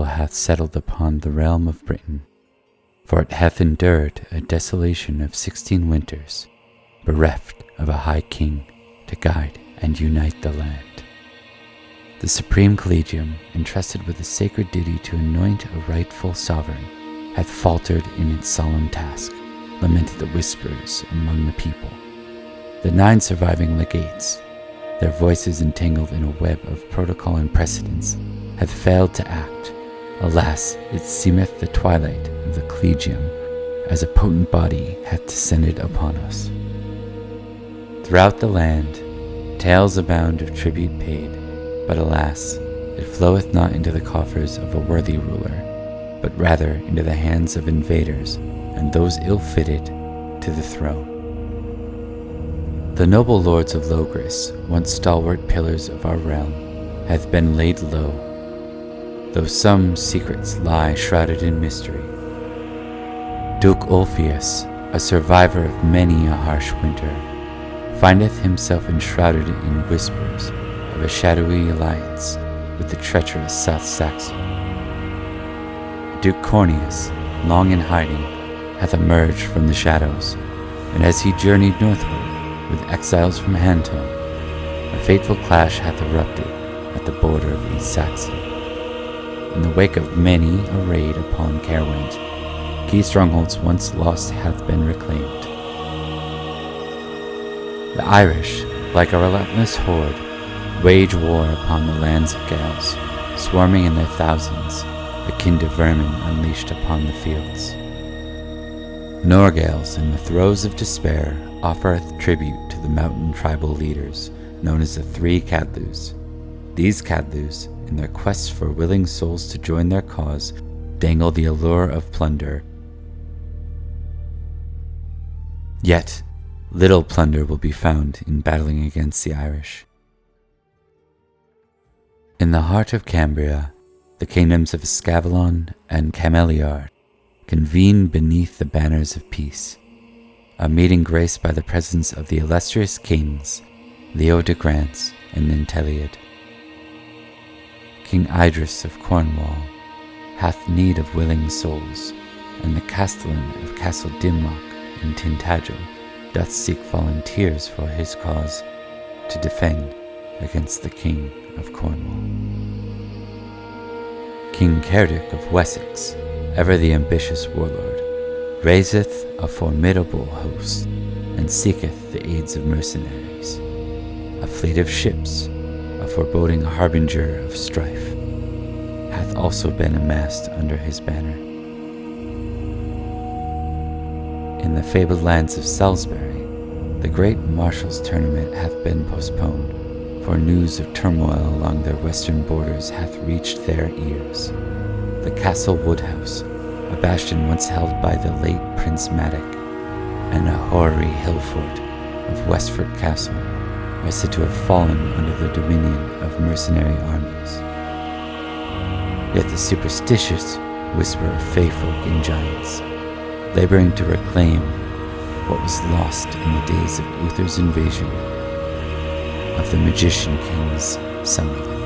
hath settled upon the realm of Britain, for it hath endured a desolation of 16 winters, bereft of a high king to guide and unite the land. The Supreme Collegium, entrusted with the sacred duty to anoint a rightful sovereign, hath faltered in its solemn task, lamented the whispers among the people. The 9 surviving legates, their voices entangled in a web of protocol and precedence, hath failed to act. Alas, it seemeth the twilight of the Collegium, as a potent body hath descended upon us. Throughout the land, tales abound of tribute paid, but alas, it floweth not into the coffers of a worthy ruler, but rather into the hands of invaders and those ill-fitted to the throne. The noble lords of Logris, once stalwart pillars of our realm, hath been laid low, though some secrets lie shrouded in mystery. Duke Ulfius, a survivor of many a harsh winter, findeth himself enshrouded in whispers of a shadowy alliance with the treacherous South Saxon. Duke Corneus, long in hiding, hath emerged from the shadows, and as he journeyed northward with exiles from Hanton, a fateful clash hath erupted at the border of East Saxon. In the wake of many a raid upon Caerwent, key strongholds once lost hath been reclaimed. The Irish, like a relentless horde, wage war upon the lands of Gales, swarming in their thousands, akin to vermin unleashed upon the fields. Norgales, in the throes of despair, offereth tribute to the mountain tribal leaders, known as the 3 Cadlus. These Cadlus, in their quest for willing souls to join their cause, dangle the allure of plunder. Yet, little plunder will be found in battling against the Irish. In the heart of Cambria, the kingdoms of Escavalon and Cameliard convene beneath the banners of peace, a meeting graced by the presence of the illustrious kings Leo de Grance and Nanteleod. King Idris of Cornwall hath need of willing souls, and the Castellan of Castle Dimlock in Tintagel doth seek volunteers for his cause to defend against the King of Cornwall. King Cerdic of Wessex, ever the ambitious warlord, raiseth a formidable host, and seeketh the aids of mercenaries. A fleet of ships, a foreboding harbinger of strife, hath also been amassed under his banner. In the fabled lands of Salisbury, the great Marshal's tournament hath been postponed, for news of turmoil along their western borders hath reached their ears. The Castle Woodhouse, a bastion once held by the late Prince Madoc, and a hoary hill fort of Westford Castle, are said to have fallen under the dominion of mercenary armies. Yet the superstitious whisper of fey-folk and giants, laboring to reclaim what was lost in the days of Uther's invasion of the magician king's Summerland.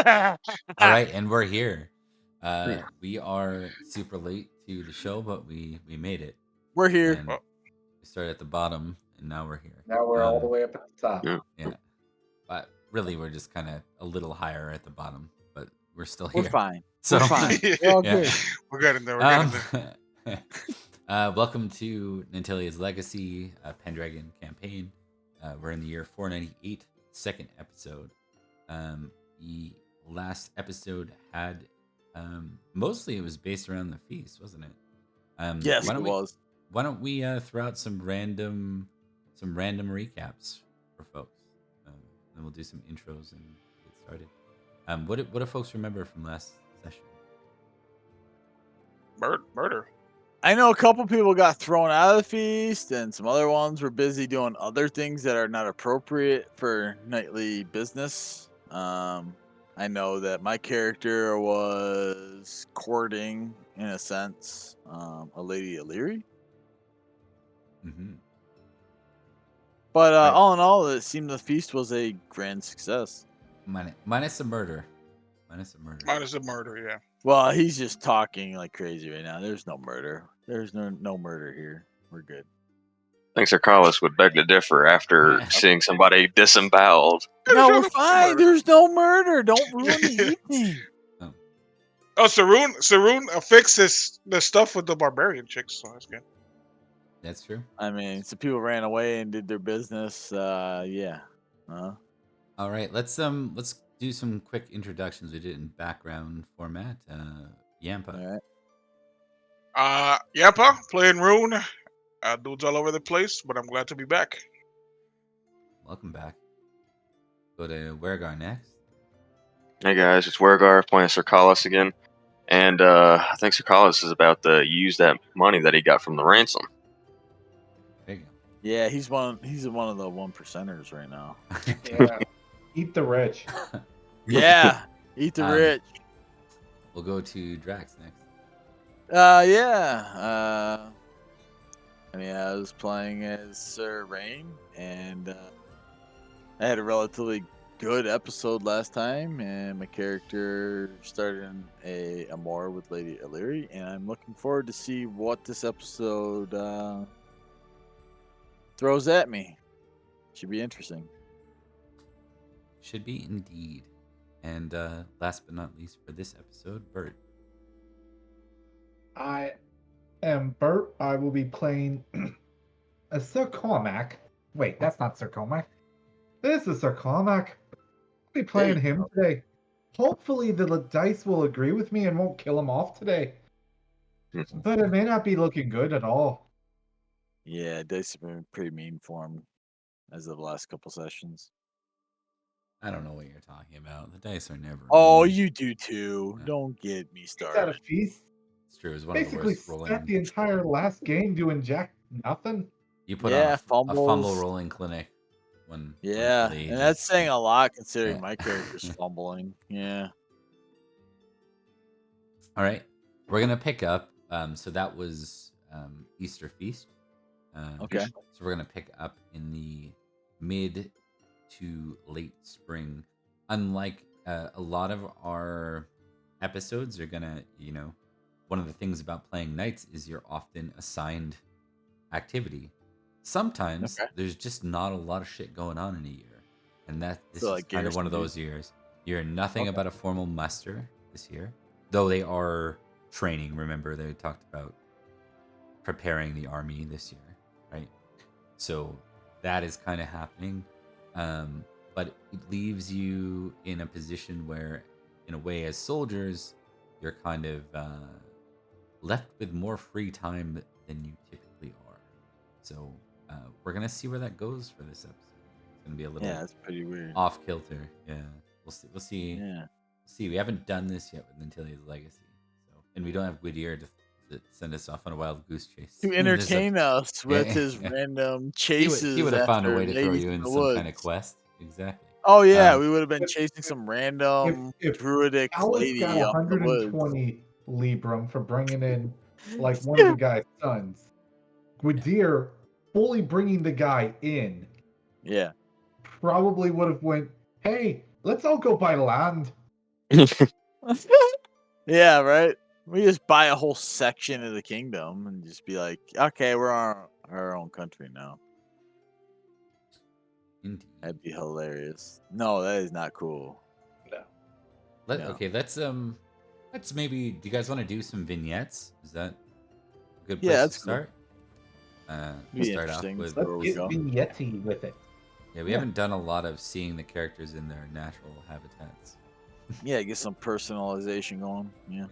All right, and we're here. We are super late to the show, but we made it. We're here. And we started at the bottom, and now we're here. Now we're all the way up at the top. Yeah. But really, we're just kind of a little higher at the bottom, but we're still here. We're fine. So, we're fine. We're all good. We're getting there. We're getting there. Welcome to Nanteleod's Legacy Pendragon campaign. We're in the year 498, second episode. The last episode had mostly it was based around the feast, wasn't it? Yes, it was. Why don't we throw out some random recaps for folks, and we'll do some intros and get started. What do folks remember from last session? Murder. I know a couple people got thrown out of the feast, and some other ones were busy doing other things that are not appropriate for nightly business. I know that my character was courting, in a sense, a Lady Illyri. Mm-hmm. But all in all, it seemed the feast was a grand success. Minus a murder. Minus a murder, yeah. Well, he's just talking like crazy right now. There's no murder. There's no murder here. We're good. I think Cercalis would beg to differ after seeing somebody disemboweled. No, we're fine. There's no murder. Don't ruin the evening. Oh, Rhun fixes the stuff with the barbarian chicks, so that's good. That's true. I mean, some people ran away and did their business. Yeah. All right, let's do some quick introductions. We did it in background format. Yampa. All right. Yampa playing Rhun. Dudes all over the place, but I'm glad to be back. Welcome back. Go to Wergar next. Hey guys, it's Wergar playing Cercalis again. And I think Cercalis is about to use that money that he got from the ransom. There you go. Yeah, he's one of the 1%ers right now. Yeah. Eat the rich. Yeah. Eat the rich. We'll go to Drax next. Yeah. I was playing as Sir Rhun, and I had a relatively good episode last time, and my character started in a amour with Lady Illyri, and I'm looking forward to see what this episode throws at me. Should be interesting. Should be indeed. And last but not least for this episode, Bert. I am Bert. I will be playing a Sir Cormac. Wait, that's not Sir Cormac. This is Sir Cormac. I'll be playing him today. Hopefully the dice will agree with me and won't kill him off today. But it may not be looking good at all. Yeah, dice have been pretty mean for him as of the last couple sessions. I don't know what you're talking about. The dice are never. Oh, mean. you do too. Yeah. Don't get me started. At a feast. It's true. It was one basically of the worst rolling. Spent the entire last game doing jack nothing. You put on a fumble rolling clinic. And that's saying a lot considering my character's fumbling. Yeah. All right, we're gonna pick up. So that was Easter feast. Okay. So we're gonna pick up in the mid to late spring. Unlike a lot of our episodes are gonna, one of the things about playing nights is you're often assigned activity. Sometimes there's just not a lot of shit going on in a year, and this is kind of one of those years. You're nothing about a formal muster this year, though they are training. Remember, they talked about preparing the army this year, right? So that is kind of happening, but it leaves you in a position where, in a way, as soldiers, you're kind of left with more free time than you typically are. So we're gonna see where that goes for this episode. It's gonna be a little that's pretty weird. Off kilter. Yeah, we'll see. Yeah. See, we haven't done this yet with Nanteleod's Legacy, and we don't have Gwydir to send us off on a wild goose chase to entertain us with his random chases. He would have found a way to throw you in some kind of quest. Exactly. Oh yeah, we would have been chasing some random druidic lady got up the woods. 120 Libram for bringing in like one of the guy's sons. Gwydir fully bringing the guy in. Yeah. Probably would have went, hey, let's all go buy land. Yeah, right. We just buy a whole section of the kingdom and just be like, okay, we're our own country now. Indeed. That'd be hilarious. No, that is not cool. No. No. Okay, let's maybe. Do you guys want to do some vignettes? Is that a good Yeah, place that's to cool. start? Be Start off interesting. with. Where Let's we get go. vignette with it. Yeah, we haven't done a lot of seeing the characters in their natural habitats. Yeah, get some personalization going. Yeah.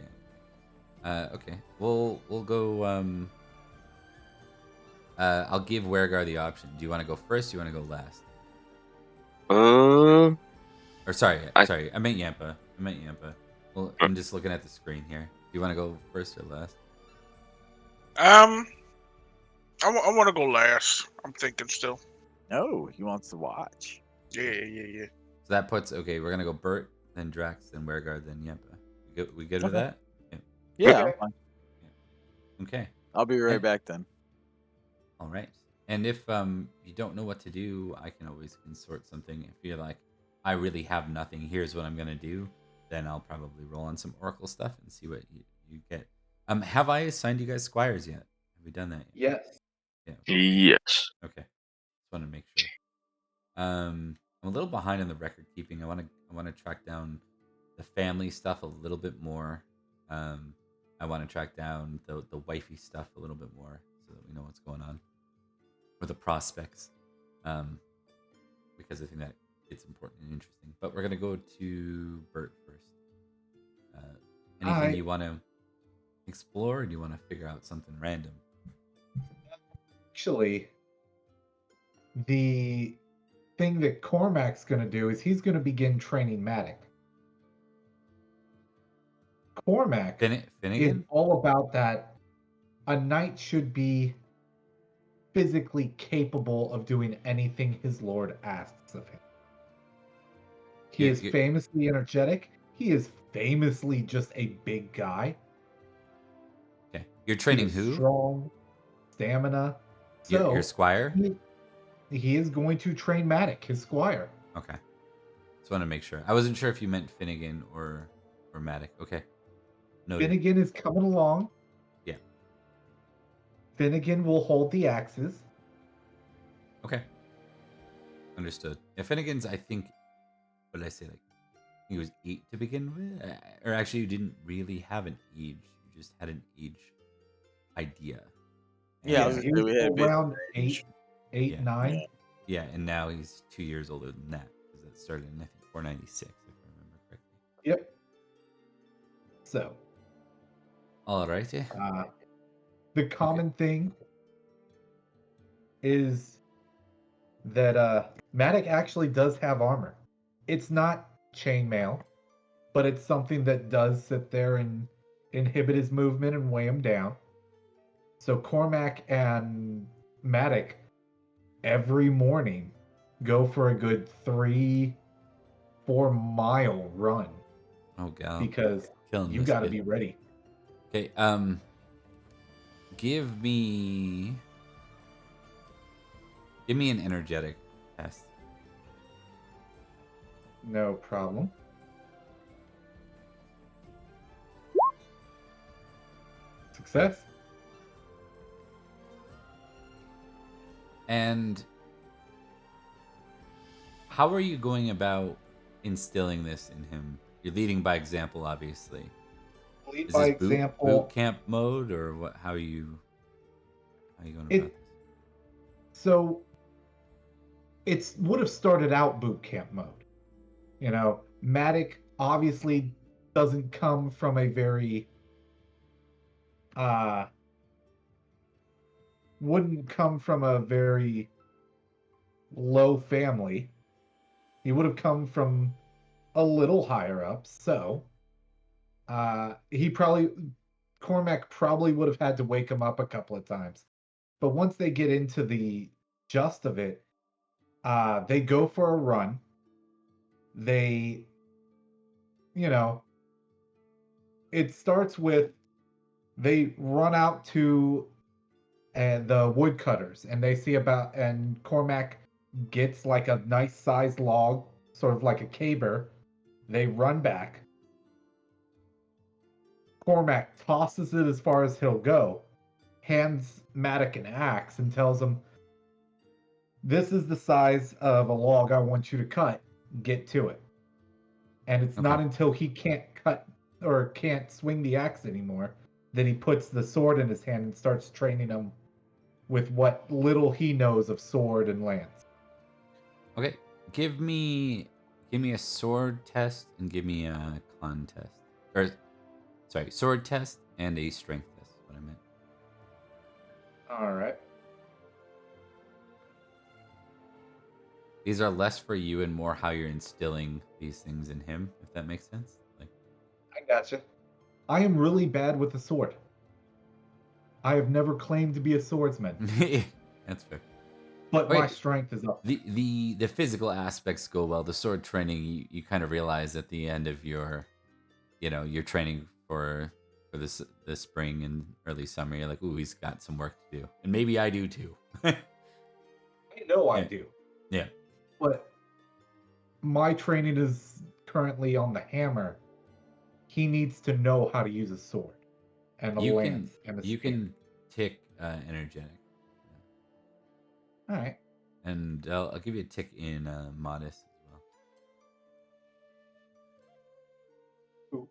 Okay, we'll go. I'll give Wergar the option. Do you want to go first? Do you want to go last? Or sorry, I meant Yampa. Well, I'm just looking at the screen here. Do you want to go first or last? I want to go last. I'm thinking still. No, he wants to watch. Yeah. So that puts We're gonna go Bert, then Drax, then Wergar, then Yampa. We good with Okay. that? Yeah, Okay. I'm fine. Okay. I'll be right Yeah. back then. All right. And if you don't know what to do, I can always consort something. If you're like, I really have nothing, here's what I'm gonna do, then I'll probably roll on some Oracle stuff and see what you get. Have I assigned you guys squires yet? Have we done that yet? Yes. Yeah. Yes. Okay. Just want to make sure. I'm a little behind on the record keeping. I want to track down the family stuff a little bit more. I want to track down the wifey stuff a little bit more so that we know what's going on, or the prospects, because I think that it's important and interesting. But we're gonna go to Bert first. Anything you want to explore, or do you want to figure out something random? Actually, the thing that Cormac's going to do is he's going to begin training Matic. Cormac is Finnegan? all about that. A knight should be physically capable of doing anything his lord asks of him. He is famously energetic. He is famously just a big guy. Okay. You're training who? Strong, stamina. So your squire? He is going to train Matic, his squire. Okay. Just want to make sure. I wasn't sure if you meant Finnegan or Matic. Okay. Noted. Finnegan is coming along. Yeah. Finnegan will hold the axes. Okay. Understood. Yeah, Finnegan's, I think, what did I say? Like, he was 8 to begin with? Or actually, you didn't really have an age. You just had an age idea. Yeah, he was we had around basic 8, Yeah. 9. Yeah, and now he's 2 years older than that. Because that started in, I think, 496, if I remember correctly. Yep. So. Alrighty. The common thing is that Matic actually does have armor. It's not chainmail, but it's something that does sit there and inhibit his movement and weigh him down. So Cormac and Matic every morning go for a good 3-4 mile run. Oh god. Because you got to be ready. Okay, give me an energetic test. No problem. Success. And how are you going about instilling this in him? You're leading by example, obviously. Lead Is by this example. boot camp mode, or what? How are you going about this? So it would have started out boot camp mode. You know, Matic obviously doesn't come from a very wouldn't come from a very low family. He would have come from a little higher up, so Cormac probably would have had to wake him up a couple of times. But once they get into the gist of it, they go for a run. They, it starts with they run out to the woodcutters, and they see and Cormac gets like a nice sized log, sort of like a caber. They run back. Cormac tosses it as far as he'll go, hands Matic an axe, and tells him, "This is the size of a log I want you to cut. Get to it." And it's not Okay. until he can't cut or can't swing the axe anymore that he puts the sword in his hand and starts training him with what little he knows of sword and lance. Okay. Give me a sword test and give me a con test. Or sorry, sword test and a strength test. Is what I meant. All right. These are less for you and more how you're instilling these things in him, if that makes sense. Like, I gotcha. I am really bad with the sword. I have never claimed to be a swordsman, that's fair. but my Okay. strength is up. The physical aspects go well. The sword training, you kind of realize at the end of your, your training for this the spring and early summer. You're like, ooh, he's got some work to do, and maybe I do too. I know I Yeah. do, Yeah. but my training is currently on the hammer. He needs to know how to use a sword and a You lance and a you spear. can tick energetic, All right. and I'll give you a tick in modest as well. Cool.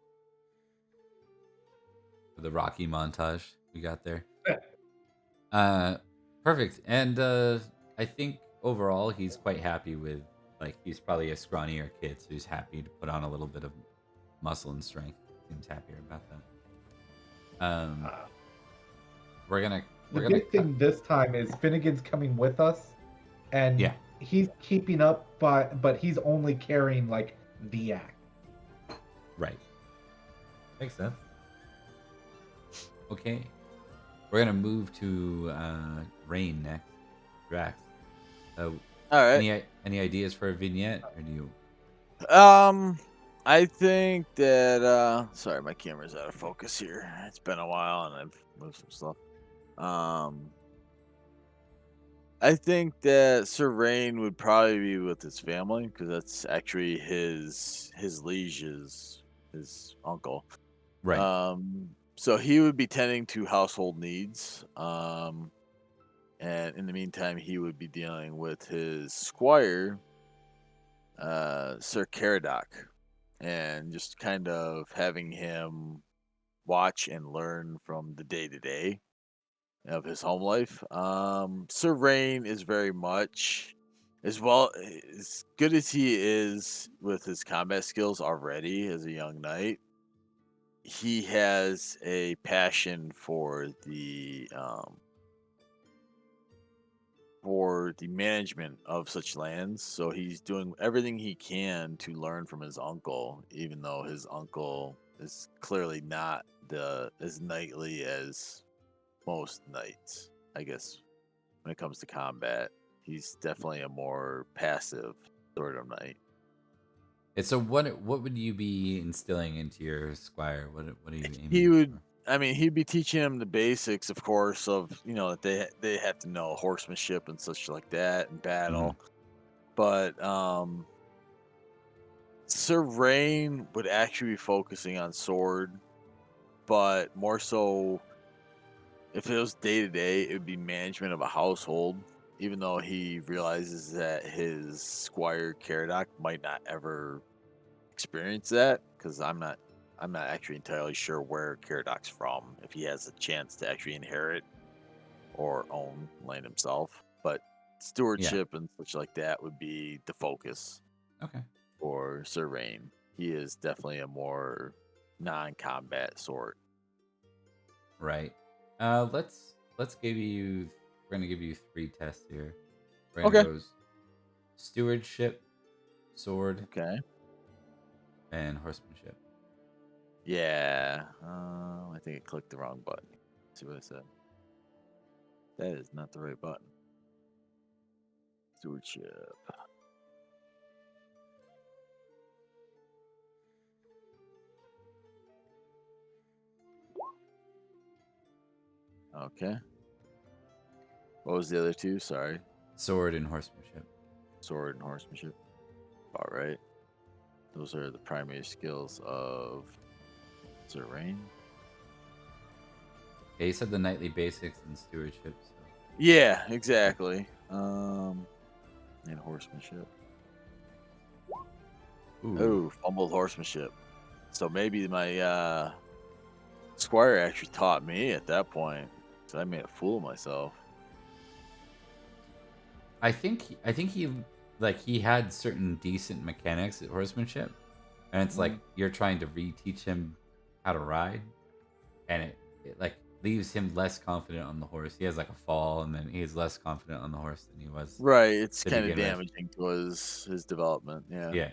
For the Rocky montage we got there. Yeah. Perfect. And I think overall he's quite happy with, like, he's probably a scrawnier kid, so he's happy to put on a little bit of muscle and strength. Seems happier about that. We're The gonna big cut. thing this time is Finnegan's coming with us, and Yeah. he's keeping up, but he's only carrying like the axe. Right. Makes sense. Okay. We're gonna move to Rain next. Drax. All right. Any ideas for a vignette, or do you? I think that sorry, my camera's out of focus here. It's been a while and I've moved some stuff. I think that Sir Rain would probably be with his family because that's actually his liege's his uncle. Right. So he would be tending to household needs. And in the meantime, he would be dealing with his squire, Sir Cerdic, and just kind of having him watch and learn from the day to day of his home life. Sir Rain is very much as good as he is with his combat skills already as a young knight. He has a passion for the management of such lands, so he's doing everything he can to learn from his uncle, even though his uncle is clearly not as knightly as most knights, I guess. When it comes to combat, he's definitely a more passive sort of knight. And so what would you be instilling into your squire? What are you aiming He would, for? he'd be teaching him the basics, of course, of that they have to know horsemanship and such like that in battle. But Sir Rain would actually be focusing on sword, but more so if it was day to day, it would be management of a household. Even though he realizes that his squire Caradoc might not ever experience that, because I'm not actually entirely sure where Caradoc's from, if he has a chance to actually inherit or own land himself. But stewardship and such like that would be the focus Okay. for Sir Rain. He is definitely a more non-combat sort. Right. Let's give you. We're gonna give you 3 tests here. We're Okay. gonna go stewardship, sword, Okay. and horsemanship. Yeah. I think I clicked the wrong button. Let's see what it said. That is not the right button. Stewardship. Okay. What was the other two? Sorry. Sword and horsemanship. Sword and horsemanship. All right. Those are the primary skills of Sir Rain. Yeah, you said the nightly basics and stewardship. So. Yeah, exactly. And horsemanship. Ooh. Oh, fumbled horsemanship. So maybe my squire actually taught me at that point. So I made a fool of myself. I think he had certain decent mechanics at horsemanship, and it's like you're trying to reteach him how to ride, and it like leaves him less confident on the horse. He has like a fall, and then he's less confident on the horse than he was Right, it's to kind of begin with. damaging to his development. Yeah. Yeah.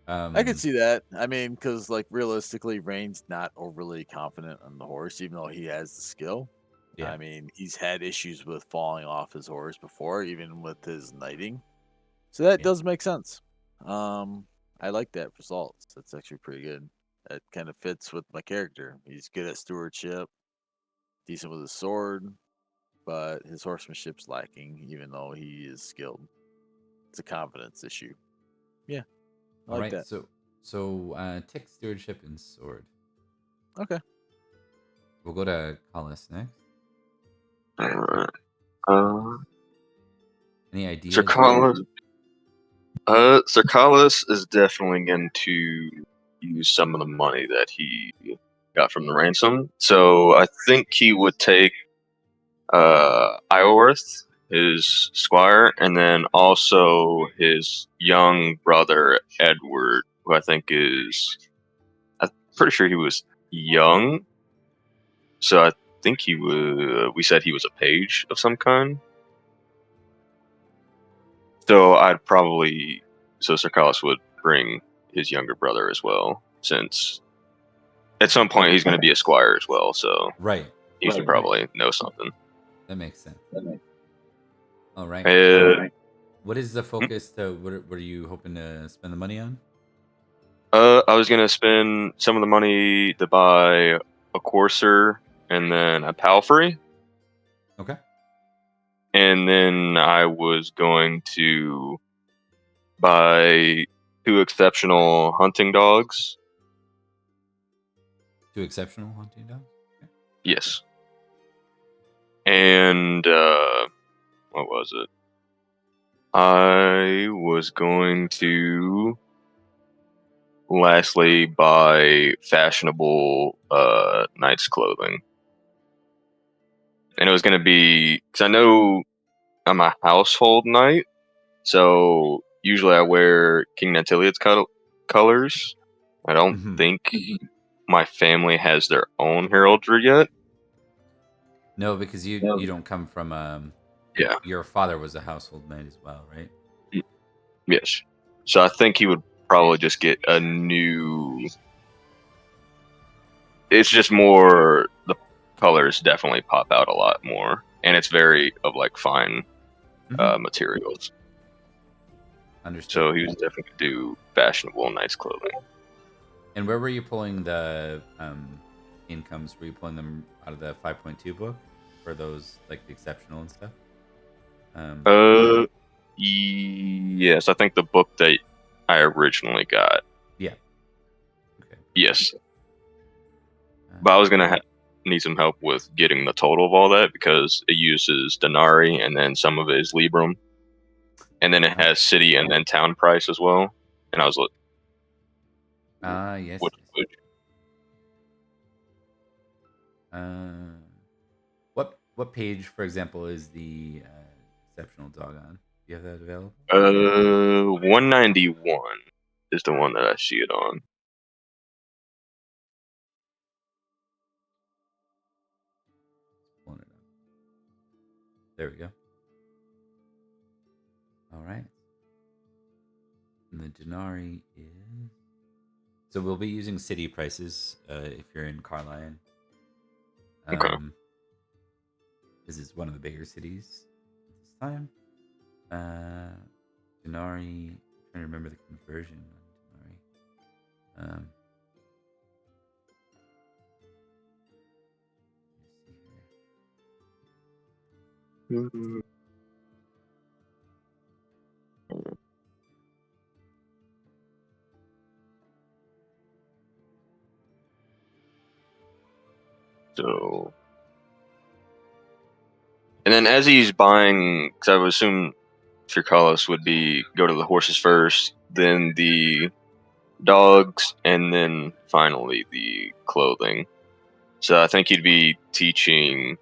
I could see that. I mean, because like realistically, Rain's not overly confident on the horse, even though he has the skill. Yeah. I mean, he's had issues with falling off his horse before, even with his knighting. So that does make sense. I like that result. That's actually pretty good. That kind of fits with my character. He's good at stewardship, decent with his sword, but his horsemanship's lacking, even though he is skilled. It's a confidence issue. Yeah, I All like right. that. So tick, stewardship, and sword. Okay. We'll go to Collis next. Alright. Any ideas? Cercalis is definitely going to use some of the money that he got from the ransom. So I think he would take Iorth, his squire, and then also his young brother Edward, who I think I'm pretty sure he was young. So I think we said he was a page of some kind. So Cercalis would bring his younger brother as well, since at some point he's going to be a squire as well. So Right. he should probably know something. That makes sense. All right. What is the focus? What are you hoping to spend the money on? I was going to spend some of the money to buy a courser and then a palfrey. Okay. And then I was going to buy 2 exceptional hunting dogs. 2 exceptional hunting dogs? Okay. Yes. And what was it? I was going to lastly buy fashionable knight's clothing. And it was going to be, because I know I'm a household knight, so usually I wear King Nanteleod's colors. I don't think my family has their own heraldry yet. No, because you don't come from Yeah. Your father was a household knight as well, right? Yes. So I think he would probably just get a new. It's just more, the colors definitely pop out a lot more, and it's very of like fine materials. Understood. So he was definitely gonna do fashionable knight's clothing. And where were you pulling the incomes? Were you pulling them out of the 5.2 book for those like the exceptional and stuff? Yes, I think the book that I originally got. Yeah. Okay. Yes. But I was gonna need some help with getting the total of all that, because it uses denarii and then some of it is librum, and then it has city and then town price as well. And I was like, yes. What page, for example, is the exceptional dog on? Do you have that available? 191 is the one that I see it on. Pulling it up. There we go. All right. And the denarii is. So we'll be using city prices if you're in Carlisle. Okay. This is one of the bigger cities at this time. Denarii. I'm trying to remember the conversion on denarii. Let's see here. So And then as he's buying, because I would assume Tricalis would be go to the horses first, then the dogs, and then finally the clothing. So I think he'd be teaching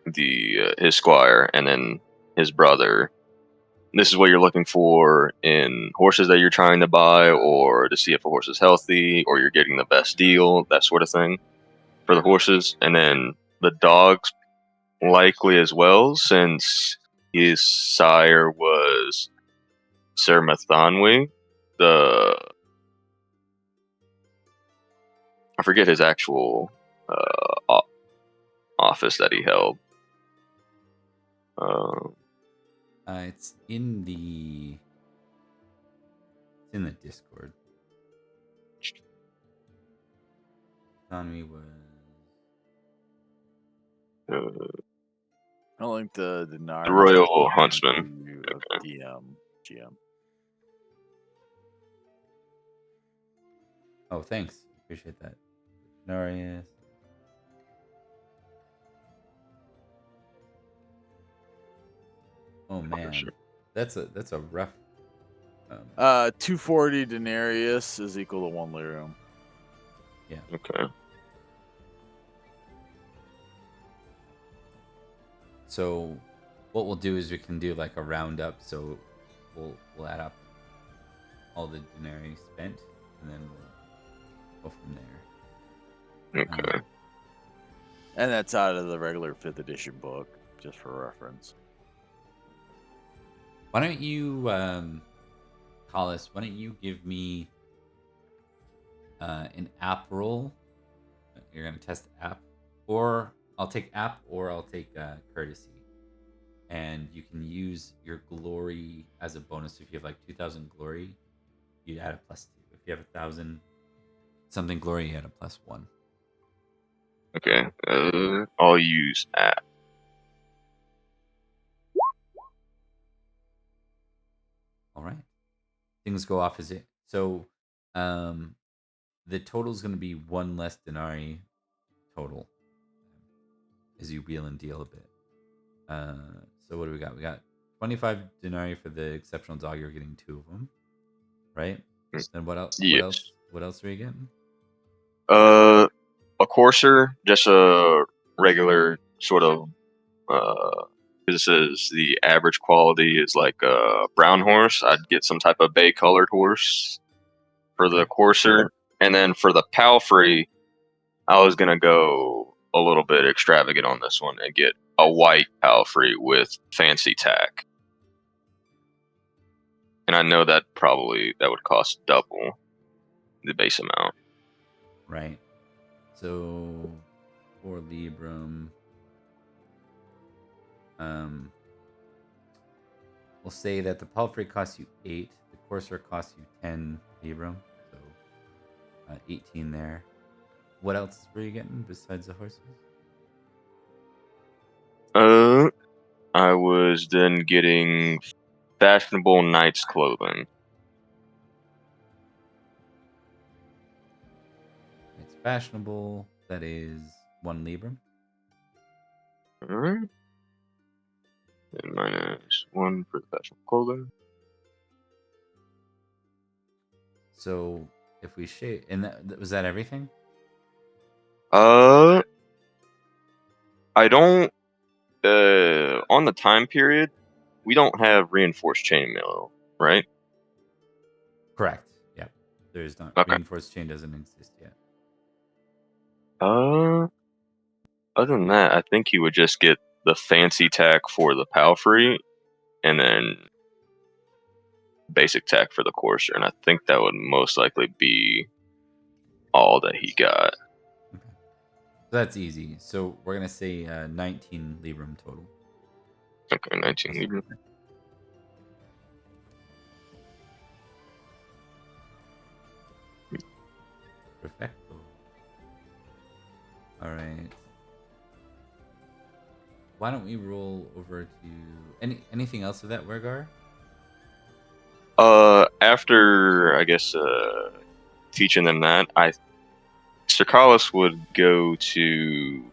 the his squire and then his brother. This is what you're looking for in horses that you're trying to buy, or to see if a horse is healthy, or you're getting the best deal, that sort of thing for the horses. And then the dogs likely as well, since his sire was Sir Mathanwi, the I forget his actual office that he held. It's in the Discord. Tommy was. I don't think the Denari The Royal Huntsman. DM GM. Oh, thanks. Appreciate that. Narius. Oh man, Sure. that's a rough. 240 denarius is equal to 1 lyrium. Yeah. Okay. So, what we'll do is we can do like a roundup. So, we'll add up all the denarii spent, and then we'll go from there. Okay. And that's out of the regular 5th edition book, just for reference. Why don't you, Collis? Why don't you give me an app roll? You're gonna test app, or I'll take app, or I'll take courtesy, and you can use your glory as a bonus. If you have like 2,000 glory, you add a +2. If you have 1,000 something glory, you add a +1. Okay. I'll use app. All right. Things go off as it. So, the total is going to be 1 less denarii total as you wheel and deal a bit. So what do we got? We got 25 denarii for the exceptional dog. You're getting 2 of them, right? Then what else? Yes. What else are you getting? A courser, just a regular sort of. This is the average quality is like a brown horse. I'd get some type of bay colored horse for the courser, and then for the palfrey, I was gonna go a little bit extravagant on this one and get a white palfrey with fancy tack. And I know that would cost double the base amount. Right. So for Libram, we'll say that the palfrey costs you 8, the courser costs you 10 Libram, so 18 there. What else were you getting besides the horses? I was then getting fashionable knight's clothing. It's fashionable. That is 1 Libram. Alright. And -1 for the fashionable clothing. So if we shade, and was that everything? I don't. On the time period, we don't have reinforced chainmail, right? Correct. Yeah. There's not. Okay. Reinforced chain doesn't exist yet. Other than that, I think you would just get the fancy tack for the palfrey, and then basic tack for the courser, and I think that would most likely be all that he got. Okay. So that's easy. So we're gonna say 19 Libram total. Okay, 19 Libra. Perfecto. All right. Why don't we roll over to anything else of that Wergar? After I guess teaching them that, Cercalis would go to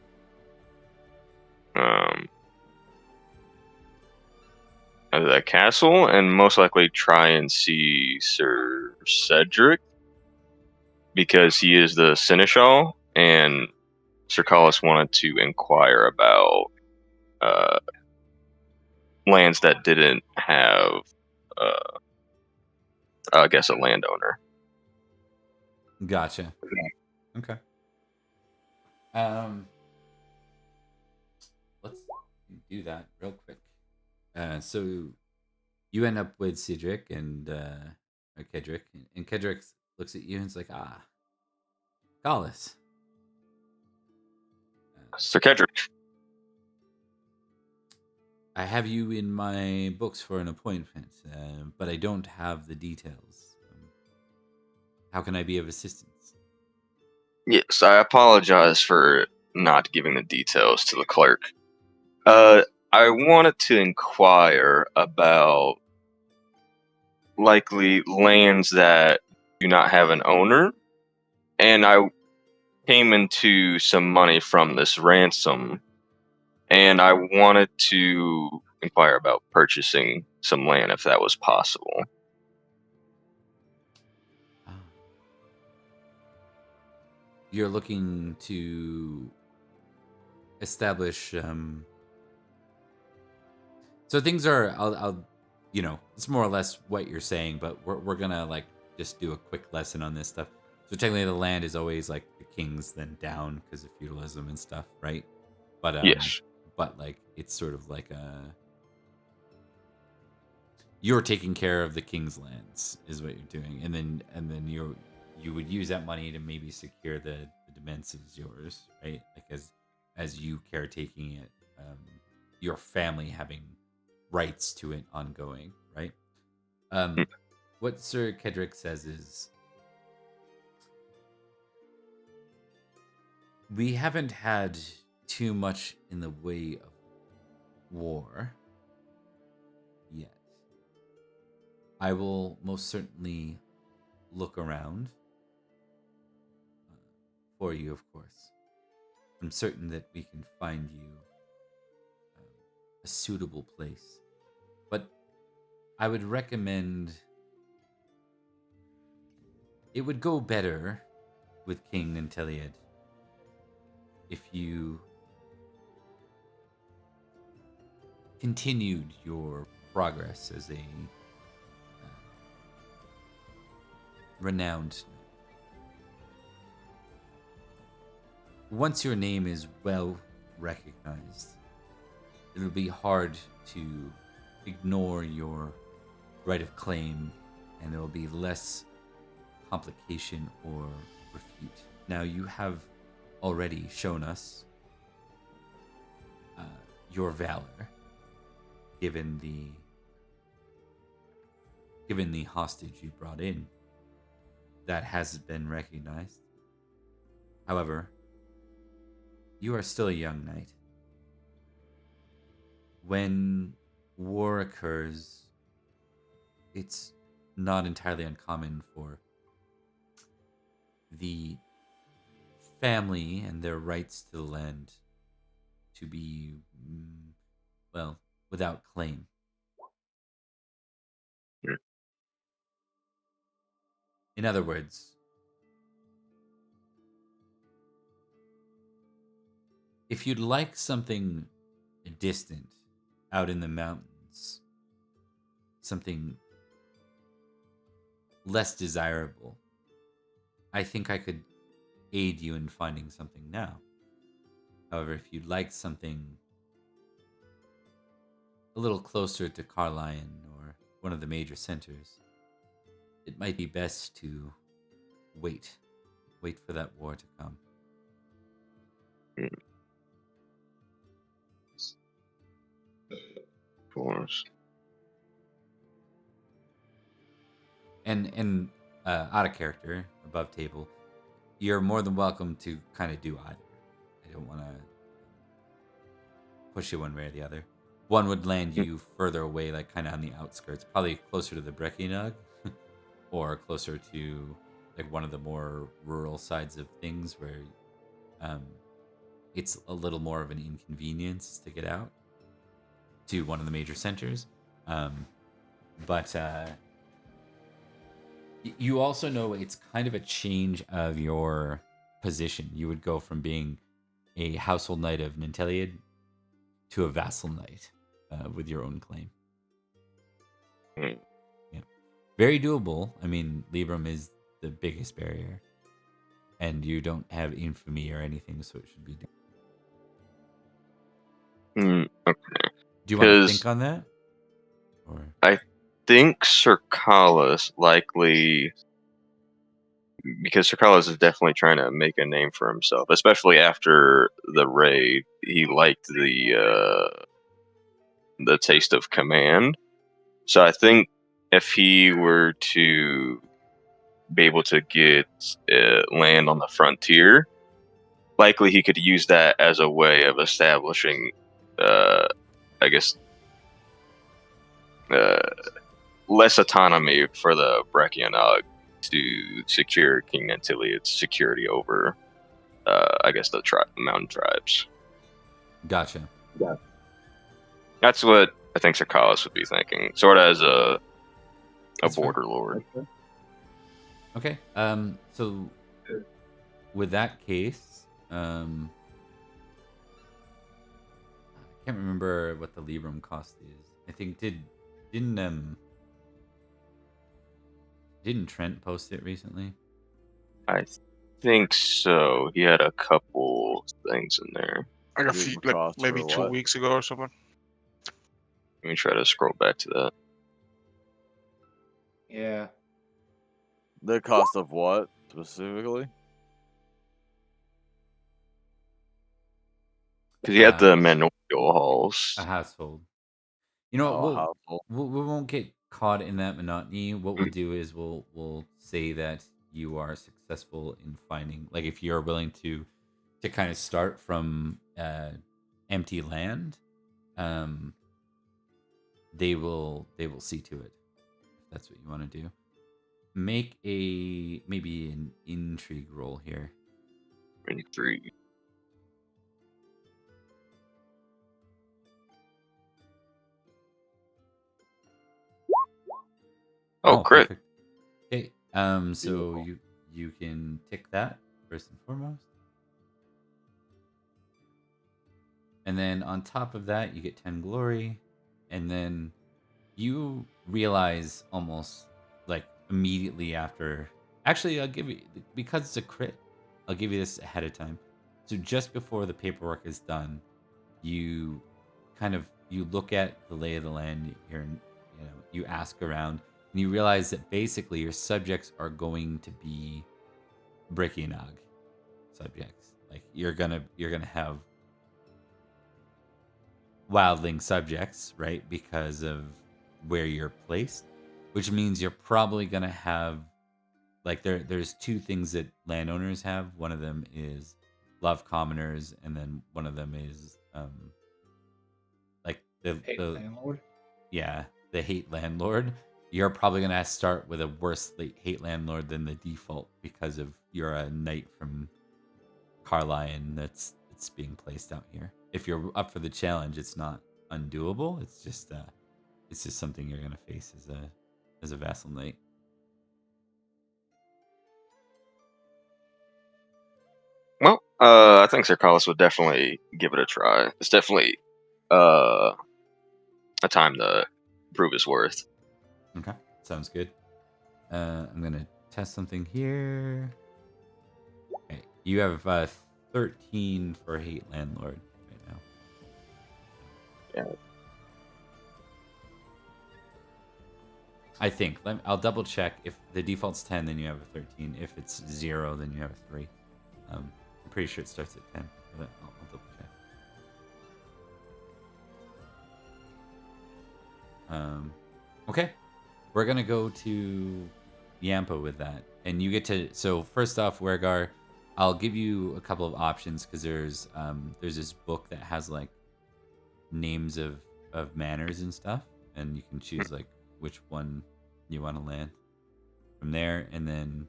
the castle and most likely try and see Sir Cedric because he is the seneschal, and Sir Collis wanted to inquire about uh, lands that didn't have, I guess, a landowner. Gotcha. Okay. Let's do that real quick. So you end up with Cedric and or Kedrick, and Kedrick looks at you and is like, "Ah, Collis, Sir Cedric. I have you in my books for an appointment, but I don't have the details. How can I be of assistance?" Yes, I apologize for not giving the details to the clerk. I wanted to inquire about likely lands that do not have an owner, and I came into some money from this ransom, and I wanted to inquire about purchasing some land if that was possible. Ah. You're looking to establish. So things are. I'll. It's more or less what you're saying, but we're gonna like just do a quick lesson on this stuff. So technically, the land is always like the king's, then down because of feudalism and stuff, right? But Yes. but like it's sort of like you're taking care of the king's lands is what you're doing, and then you would use that money to maybe secure the demesne is yours, right? Like as you caretaking it, your family having rights to it ongoing, right? What Sir Kedrick says is, we haven't had too much in the way of war yet. I will most certainly look around for you, of course. I'm certain that we can find you a suitable place. But I would recommend it would go better with King Nanteleod if you continued your progress as a renowned. Once your name is well recognized, it'll be hard to ignore your right of claim, and there will be less complication or refute. Now, you have already shown us your valor, given the hostage you brought in. That has been recognized. However, you are still a young knight. When war occurs, it's not entirely uncommon for the family and their rights to the land to be, well, without claim. In other words, if you'd like something distant out in the mountains, something less desirable, I think I could aid you in finding something now. However, if you'd like something a little closer to Carlion or one of the major centers, it might be best to wait for that war to come. Of course. And out of character, above table, you're more than welcome to kind of do either. I don't want to push you one way or the other. One would land you further away, like kind of on the outskirts, probably closer to the Breckinug, or closer to like one of the more rural sides of things where it's a little more of an inconvenience to get out to one of the major centers. But you also know it's kind of a change of your position. You would go from being a household knight of Nanteleod to a vassal knight with your own claim. Hmm. Yeah, very doable. I mean, Libram is the biggest barrier, and you don't have infamy or anything, so it should be. Okay. Do you want to 'Cause think on that? Or I think Cercalis likely, because Cercalis is definitely trying to make a name for himself, especially after the raid. He liked the taste of command. So I think if he were to be able to get land on the frontier, likely he could use that as a way of establishing, I guess, uh, less autonomy for the Brachionog to secure King Nanteleod's security over, I guess, the mountain tribes. gotcha. That's what I think Cercalis would be thinking, sort of as a That's fair. border lord. Okay. So with that case, I can't remember what the Libram cost is. I think didn't Trent post it recently? I think so. He had a couple things in there. Like a Leave few, them like across maybe for 2 what? weeks ago or something. Let me try to scroll back to that. Yeah. The cost of what specifically? Because he had the manorial halls. A household. You know what? Oh, household. We won't get caught in that monotony. What we'll do is we'll say that you are successful in finding, like, if you're willing to kind of start from empty land, they will see to it if that's what you want to do. Make maybe an intrigue roll here. 23. Oh, crit. Perfect. Okay. So you can tick that first and foremost. And then on top of that, you get 10 glory. And then you realize almost like immediately after. Actually, I'll give you, because it's a crit, I'll give you this ahead of time. So just before the paperwork is done, you you look at the lay of the land. You ask around, and you realize that basically your subjects are going to be Brachionog subjects. Like you're gonna have wildling subjects, right? Because of where you're placed, which means you're probably gonna have, like, there's two things that landowners have. One of them is love commoners, and then one of them is like Hey, the landlord. yeah, the hate landlord. You're probably gonna start with a worse hate landlord than the default because of you're a knight from Carlion that's being placed out here. If you're up for the challenge, it's not undoable. It's just something you're gonna face as a vassal knight. Well, I think Cercalis would definitely give it a try. It's definitely a time to prove his worth. Okay, sounds good. I'm gonna test something here. Okay, you have 13 for hate landlord right now. Yeah. I think. I'll double check. If the default's 10, then you have a 13. If it's 0, then you have a 3. I'm pretty sure it starts at 10. But I'll double check. Okay. We're going to go to Yampa with that. And you get to... So first off, Wergar, I'll give you a couple of options because there's this book that has, like, names of manors and stuff. And you can choose, like, which one you want to land from there. And then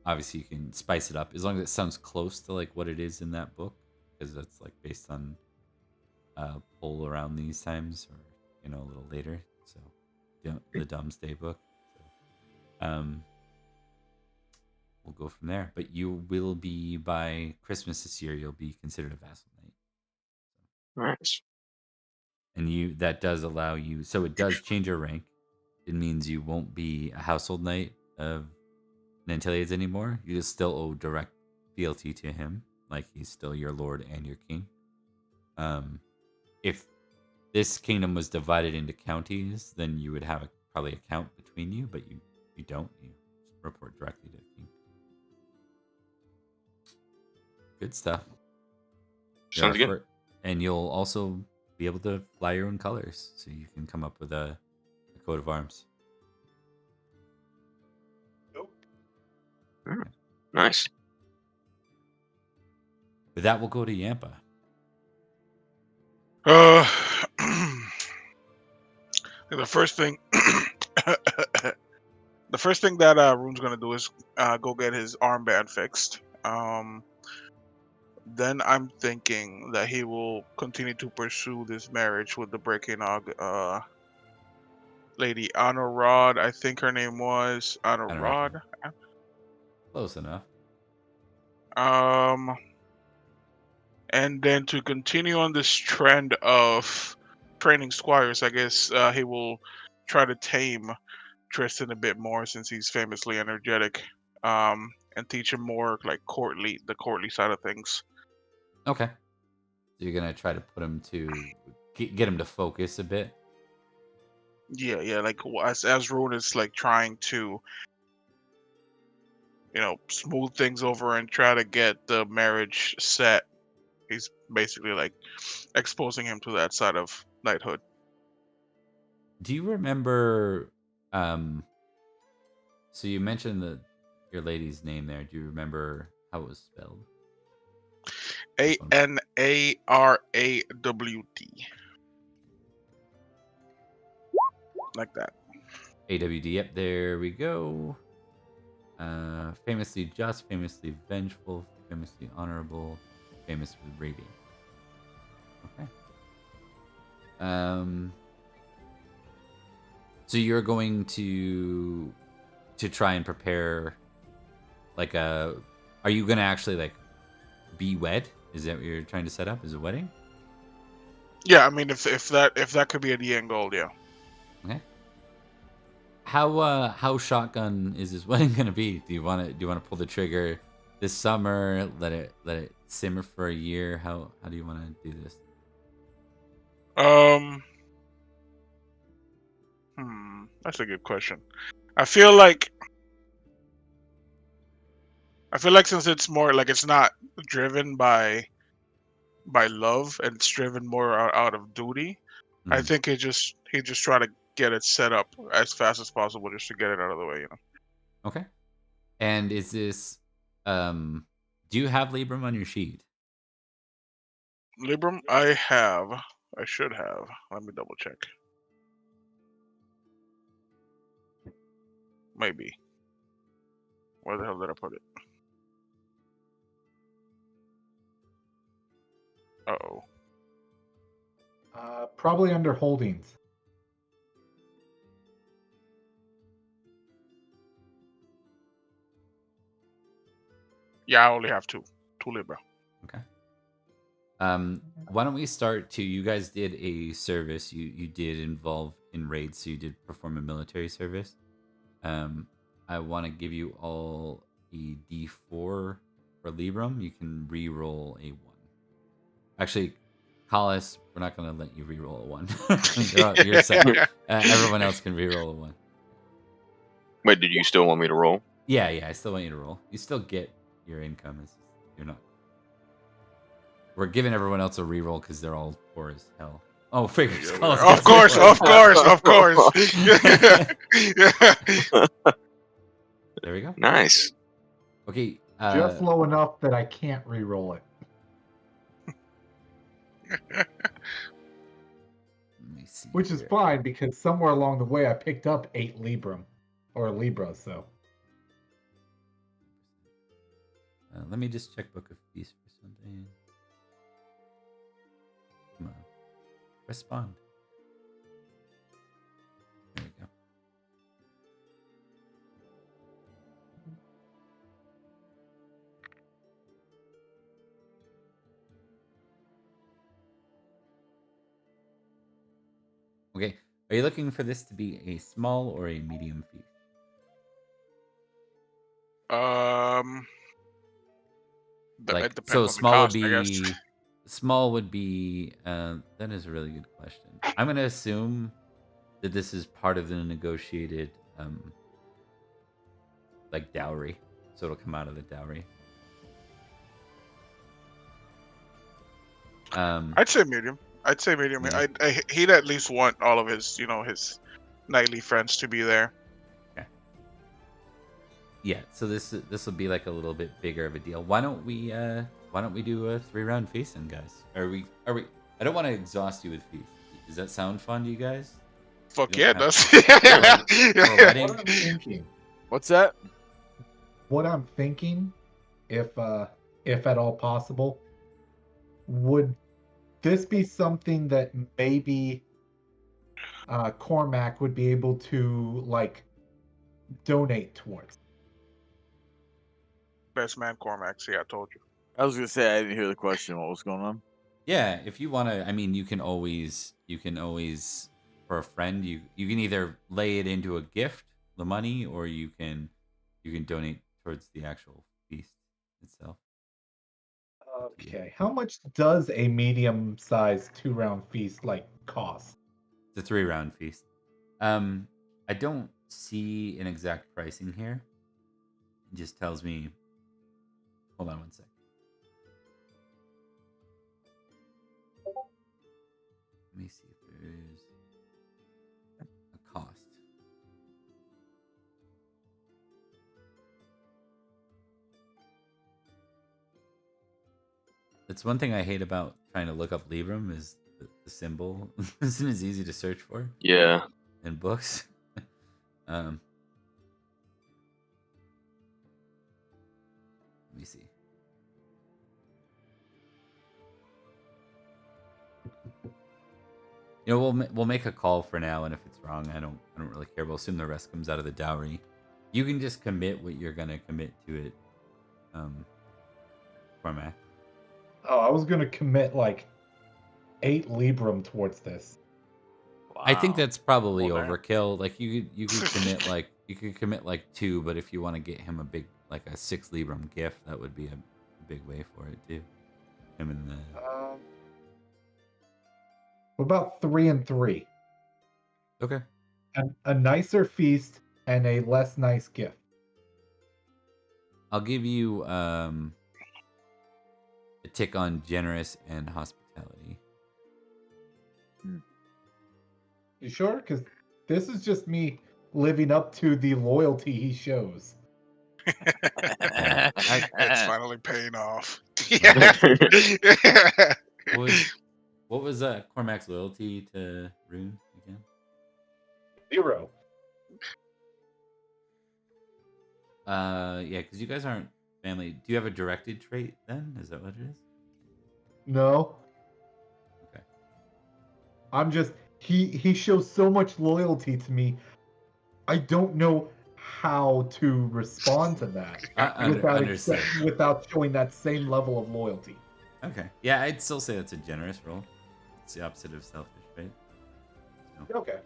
obviously you can spice it up as long as it sounds close to, like, what it is in that book, because that's, like, based on poll around these times, or a little later. So the Domesday book. So, we'll go from there. But you will be by Christmas this year. You'll be considered a vassal knight, Nice. and that does allow you. So it does change your rank. It means you won't be a household knight of Nanteleod's anymore. You still owe direct fealty to him, like he's still your lord and your king. If this kingdom was divided into counties, then you would have probably a count between you, but you don't. You just report directly to the king. Good stuff. Sounds good. And you'll also be able to fly your own colors, so you can come up with a coat of arms. Nice. With that, we'll go to Yampa. The first thing, the first thing that Rhune's gonna do is go get his armband fixed. Then I'm thinking that he will continue to pursue this marriage with the Breaking lady Anarchy. I think her name was Anarchy. Close enough. And then to continue on this trend of training squires, I guess he will try to tame Tristan a bit more since he's famously energetic, and teach him more like the courtly side of things. Okay. So you're gonna try to put him to get him to focus a bit. Yeah, like as Rhun is like trying to, smooth things over and try to get the marriage set. He's basically like exposing him to that side of knighthood. Do you remember? So you mentioned your lady's name there. Do you remember how it was spelled? Anarawd. Like that. AWD. Yep, there we go. Famously just, famously vengeful, famously honorable, famously radiant. Okay. So you're going to try and prepare like are you gonna actually like be wed? Is that what you're trying to set up? Is a wedding? Yeah, I mean if that could be the end goal, yeah. Okay. How shotgun is this wedding gonna be? Do you wanna pull the trigger this summer? Let it simmer for a year? How do you wanna do this? That's a good question. I feel like since it's more like it's not driven by love and it's driven more out of duty, I think he just try to get it set up as fast as possible just to get it out of the way, Okay. And is this do you have Libram on your sheet? Libram, I should have. Let me double check. Maybe. Where the hell did I put it? Uh-oh. Probably under holdings. Yeah, I only have two Libra. Okay. Why don't we start to you guys did a service. You did involve in raids, so you did perform a military service. I want to give you all a D4 for Libram. You can re-roll a 1. Actually, Collis, we're not going to let you re-roll a 1. you're set. Everyone else can re-roll a 1. Wait, did you still want me to roll? Yeah, I still want you to roll. You still get your income. You're not. We're giving everyone else a re-roll because they're all poor as hell. Oh, figures. Of course. There we go. Nice. Okay. Just low enough that I can't re-roll it. Let me see. Which is fine because somewhere along the way I picked up 8 Libram or Libra, so. Let me just check Book of Peace for something. Come on. Respond. Are you looking for this to be a small or a medium feast? It depends on the cost, I guess. Small would be. That is a really good question. I'm gonna assume that this is part of the negotiated, like dowry, so it'll come out of the dowry. I'd say medium. Yeah. He'd at least want all of his, his knightly friends to be there. Yeah, so this will be like a little bit bigger of a deal. Why don't we do a 3-round feasting, guys? Are we? I don't want to exhaust you with feast. Does that sound fun to you guys? Fuck yeah, it does. For a wedding? What I'm thinking, What's that? if at all possible, would this be something that maybe Cormac would be able to like donate towards? Best man Cormac. See, I told you. I was gonna say I didn't hear the question. What was going on? Yeah, if you want to, I mean, you can always for a friend, you can either lay it into a gift, the money, or you can donate towards the actual feast itself. Okay, how much does a medium-sized 2-round feast like cost? It's a 3-round feast. I don't see an exact pricing here. It just tells me. Hold on one sec. Let me see if there is a cost. That's one thing I hate about trying to look up Libram is the symbol isn't as easy to search for. Yeah. In books. Let me see. You know, we'll make a call for now, and if it's wrong, I don't really care. We'll assume the rest comes out of the dowry. You can just commit what you're gonna commit to it, Cormac. Oh, I was gonna commit like 8 Libram towards this. Wow. I think that's probably Well, there. overkill. Like you could commit like 2, but if you want to get him a 6 Libram gift, that would be a big way for it too. Him and the. What about 3 and 3? Okay. A nicer feast and a less nice gift. I'll give you a tick on generous and hospitality. You sure? Because this is just me living up to the loyalty he shows. It's finally paying off. Yeah. What was Cormac's loyalty to Rhun again? 0. Yeah, because you guys aren't family. Do you have a directed trait then? Is that what it is? No. Okay. I'm just he shows so much loyalty to me. I don't know how to respond to that without showing that same level of loyalty. Okay. Yeah, I'd still say that's a generous role. It's the opposite of selfish, right? So. Okay.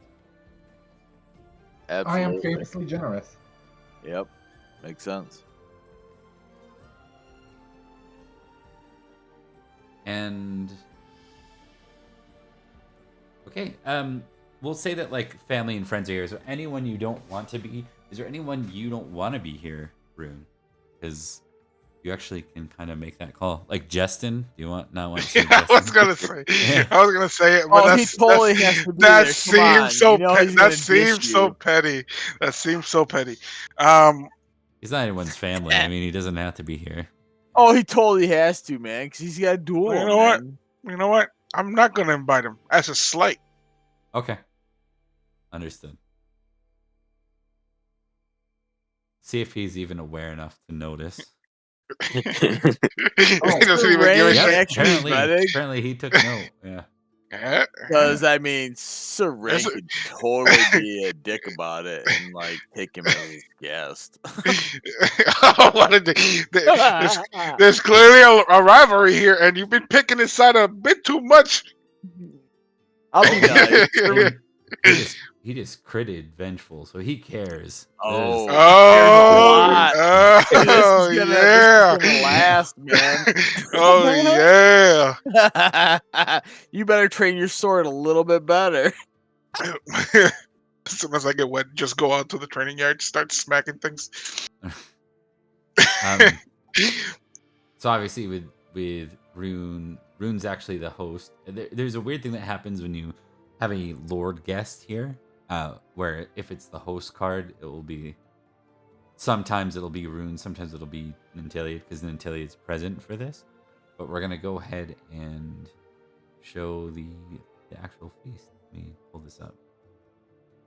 Absolutely. I am famously generous. Yep. Makes sense. And okay, we'll say that like family and friends are here. Is there anyone you don't want to be? Is there anyone you don't want to be here, Rhun? Because you actually can kind of make that call. Like Justin, do you want not want to see I was gonna say, I was gonna say it, but he totally has to be that there. seems so petty. That seems dish so you. petty. That seems so petty. He's not anyone's family. I mean, he doesn't have to be here. Oh, he totally has to, man, because he's got to duel. You know what? You know what? I'm not gonna invite him as a slight. Okay. Understood. See if he's even aware enough to notice. He doesn't even give a shit. Apparently he took note. Yeah. Because I mean, Sir Ray could totally be a dick about it and like take him as his guest. There's clearly a rivalry here, and you've been picking his side a bit too much. I'll be nice. he just critted Vengeful, so he cares. Oh, Oh, there's a lot. oh This is yeah. gonna last, man. Oh yeah. You better train your sword a little bit better. As soon as I get wet, just go out to the training yard, start smacking things. So obviously with Rhune's actually the host. There's a weird thing that happens when you have a Lord guest here, where if it's the host card, it will be sometimes it'll be Rhun, sometimes it'll be Nanteleod because Nanteleod is present for this. But we're gonna go ahead and show the actual feast. Let me pull this up.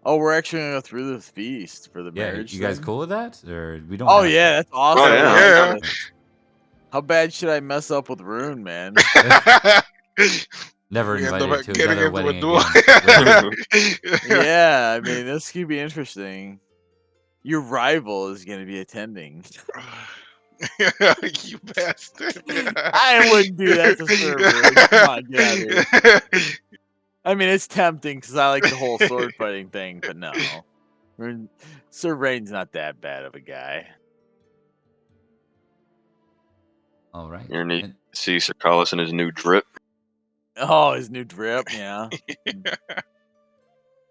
Oh, we're actually gonna go through the feast for the Yeah, marriage. you guys thing? cool with that, or we don't? Oh have yeah, to? that's awesome. Oh, yeah. Yeah. How bad should I mess up with Rhun, man? Never We end invited up to getting another into a wedding duel. again. Yeah, I mean this could be interesting. Your rival is gonna be attending. You bastard. I wouldn't do that to Sir Rhun. Come on, get out of here. I mean, it's tempting because I like the whole sword fighting thing, but no. Sir Rain's not that bad of a guy. All right. You're gonna And- see Sir Carlos in his new drip. Oh, his new drip, yeah.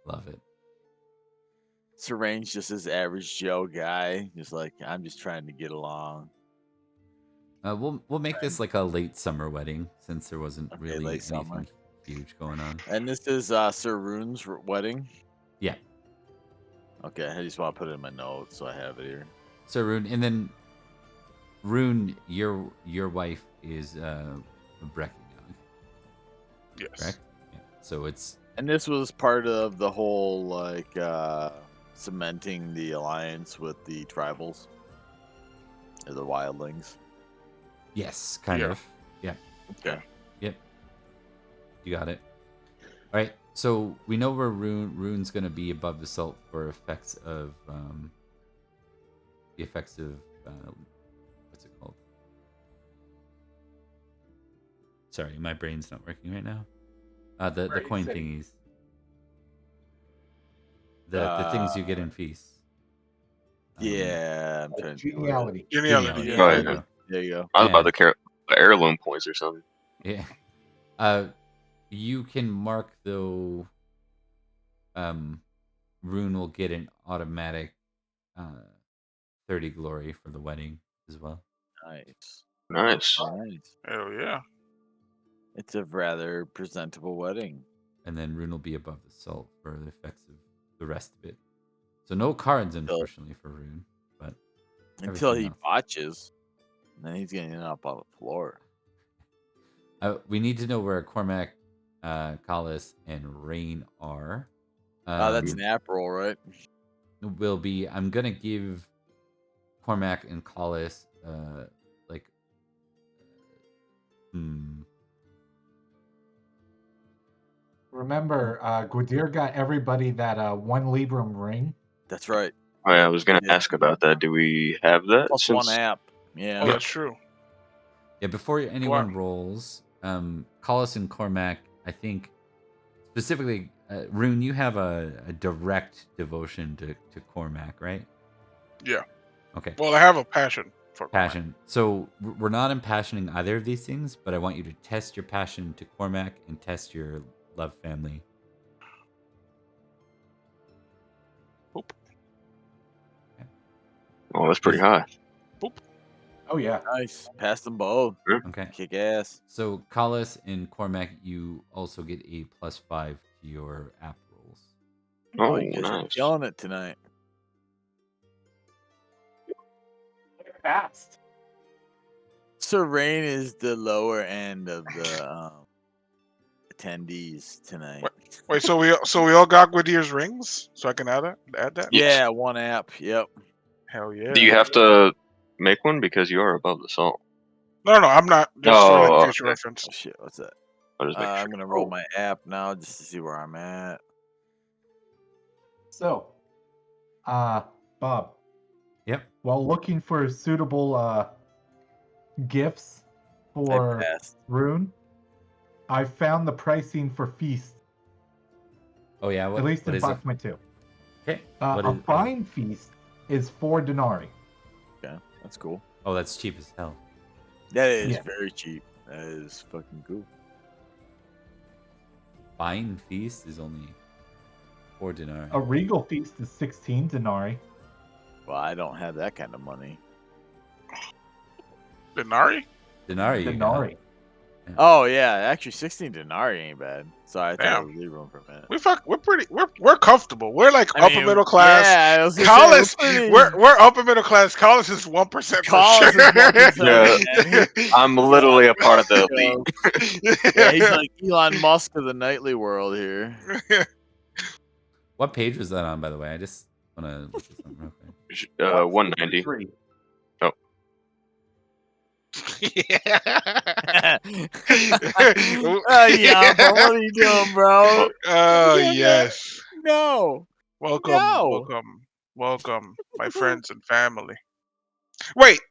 love it. Sir Rain's just his average Joe guy. Just like, I'm just trying to get along. We'll make this like a late summer wedding since there wasn't Okay, really late summer. anything huge going on. And this is Sir Rhune's wedding? Yeah. Okay, I just want to put it in my notes so I have it here. So Rhun, and then Rhun, your wife is Brecking, Yes. correct? Yeah. So it's And this was part of the whole, like, cementing the alliance with the tribals. Or the wildlings. yes, kind Yeah. of. Yeah. Okay. Yep. You got it. All right. So we know where Rhune's gonna be above the salt for effects of the effects of what's it called? Sorry, my brain's not working right now. The coin thingies. The things you get in feasts. Yeah, I'm trying to think what it is. Geniality. Geniality. Geniality. Yeah. There Right. you go. There you go. I was about And- to carry heirloom points or something. Yeah. You can mark though. Rhun will get an automatic 30 glory for the wedding as well. Nice. Nice. Nice. Hell yeah. It's a rather presentable wedding. And then Rhun will be above the salt for the effects of the rest of it. So no cards, unfortunately, for Rhun. But Until everything he else. botches. And then he's getting up on the floor. We need to know where Cormac, Collis, and Rain are. That's an app roll, right? Will be. I'm gonna give Cormac and Collis like Remember, Gwydir got everybody that one Libram ring. That's right. Oh, yeah, I was gonna Yeah. ask about that. Do we have that? Plus one Since- app. Yeah. Oh, that's true. Yeah, before anyone rolls, Collis and Cormac, I think specifically, Rhun, you have a direct devotion to Cormac, right? Yeah. Okay. Well, I have a passion for Cormac. Passion. So we're not impassioning either of these things, but I want you to test your passion to Cormac and test your love family. Boop. Oh, that's pretty high. Boop. Oh yeah. Nice. Pass them both. Okay. Kick ass. So Collis and Cormac, you also get a +5 to your app rolls. Oh, you guys are nice. killing it tonight. Fast. Sir Rain is the lower end of the attendees tonight. Wait, so we all got Gwydier's rings, so I can add that. Yeah, one app. Yep. Hell yeah. Do you have to make one because you are above the salt? No, I'm not. Just for Oh, like future okay. reference. Oh shit, what's that? I'll just make I'm sure. gonna roll Oh, my app now just to see where I'm at. So, Bob, Yep. while looking for suitable gifts I for passed. Rhun, I found the pricing for feast. Oh yeah, At least what in is it? 5.2. Okay. A fine feast is 4 denarii. Yeah, that's cool. Oh, that's cheap as hell. That is Yeah. very cheap. That is fucking cool. Fine feast is only 4 denarii. A regal feast is 16 denarii. Well, I don't have that kind of money. Denari? Denarii. Denarii. Oh yeah, actually 16 denarii ain't bad. Sorry, I thought Damn. it was Libra for a minute. We're comfortable. We're like I upper mean, middle class. Yeah, I was gonna say, College, pretty- we're upper middle class. College is 1% for College sure. is 1%, Yeah. man. I'm literally a part of the elite. Yeah, he's like Elon Musk of the nightly world here. What page was that on, by the way? I just want to look at something real quick. 190. 3. Yeah. Yeah, but what are you doing, bro? Yes. No. Welcome, No. welcome, my friends and family. Wait,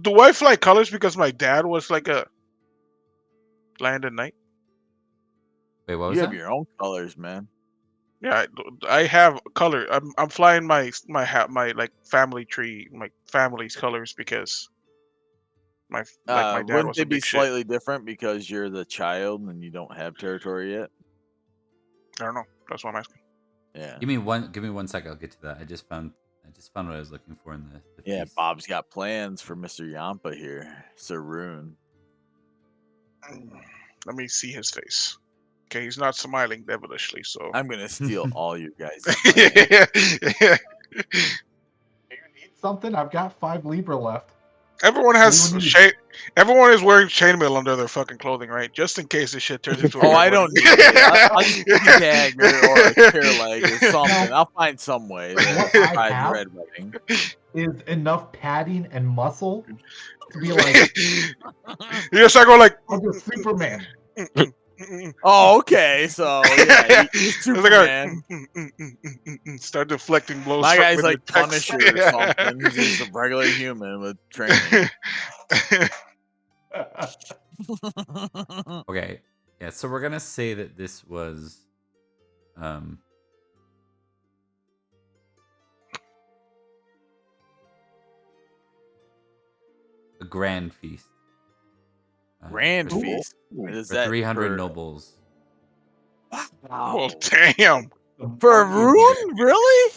do I fly colors because my dad was like a land and knight? Wait, what was You have that? your own colors, man. Yeah, I have color. I'm flying my like family tree, my family's colors because my dad Wouldn't was they a be big shit. slightly different because you're the child and you don't have territory yet? I don't know. That's what I'm asking. Yeah. Give me one sec. I'll get to that. I just found what I was looking for in the Yeah, feast. Bob's got plans for Mr. Yampa here, Sir Rhun. Let me see his face. Okay, he's not smiling devilishly, so. I'm gonna steal all you guys' plans. Yeah. Do you need something? I've got 5 Libra left. Everyone What has do you need? chain. Everyone is wearing chainmail under their fucking clothing, right? Just in case this shit turns into. Oh, a I red don't wedding. need it. I'll just take a dagger or a chair leg or something. I'll find some way to What I survive the have- red wedding. Is enough padding and muscle to be like, You just start going like. I'm just Superman. Oh, okay. So yeah, he's It's like a- Superman. start deflecting blows. My from guy's with like the text. Punisher or something. He's just a regular human with training. Okay. Yeah, so we're gonna say that this was a grand feast. Grand for- feast. Is for that 300 for, nobles. Wow. Well, damn. For Rhun? Really?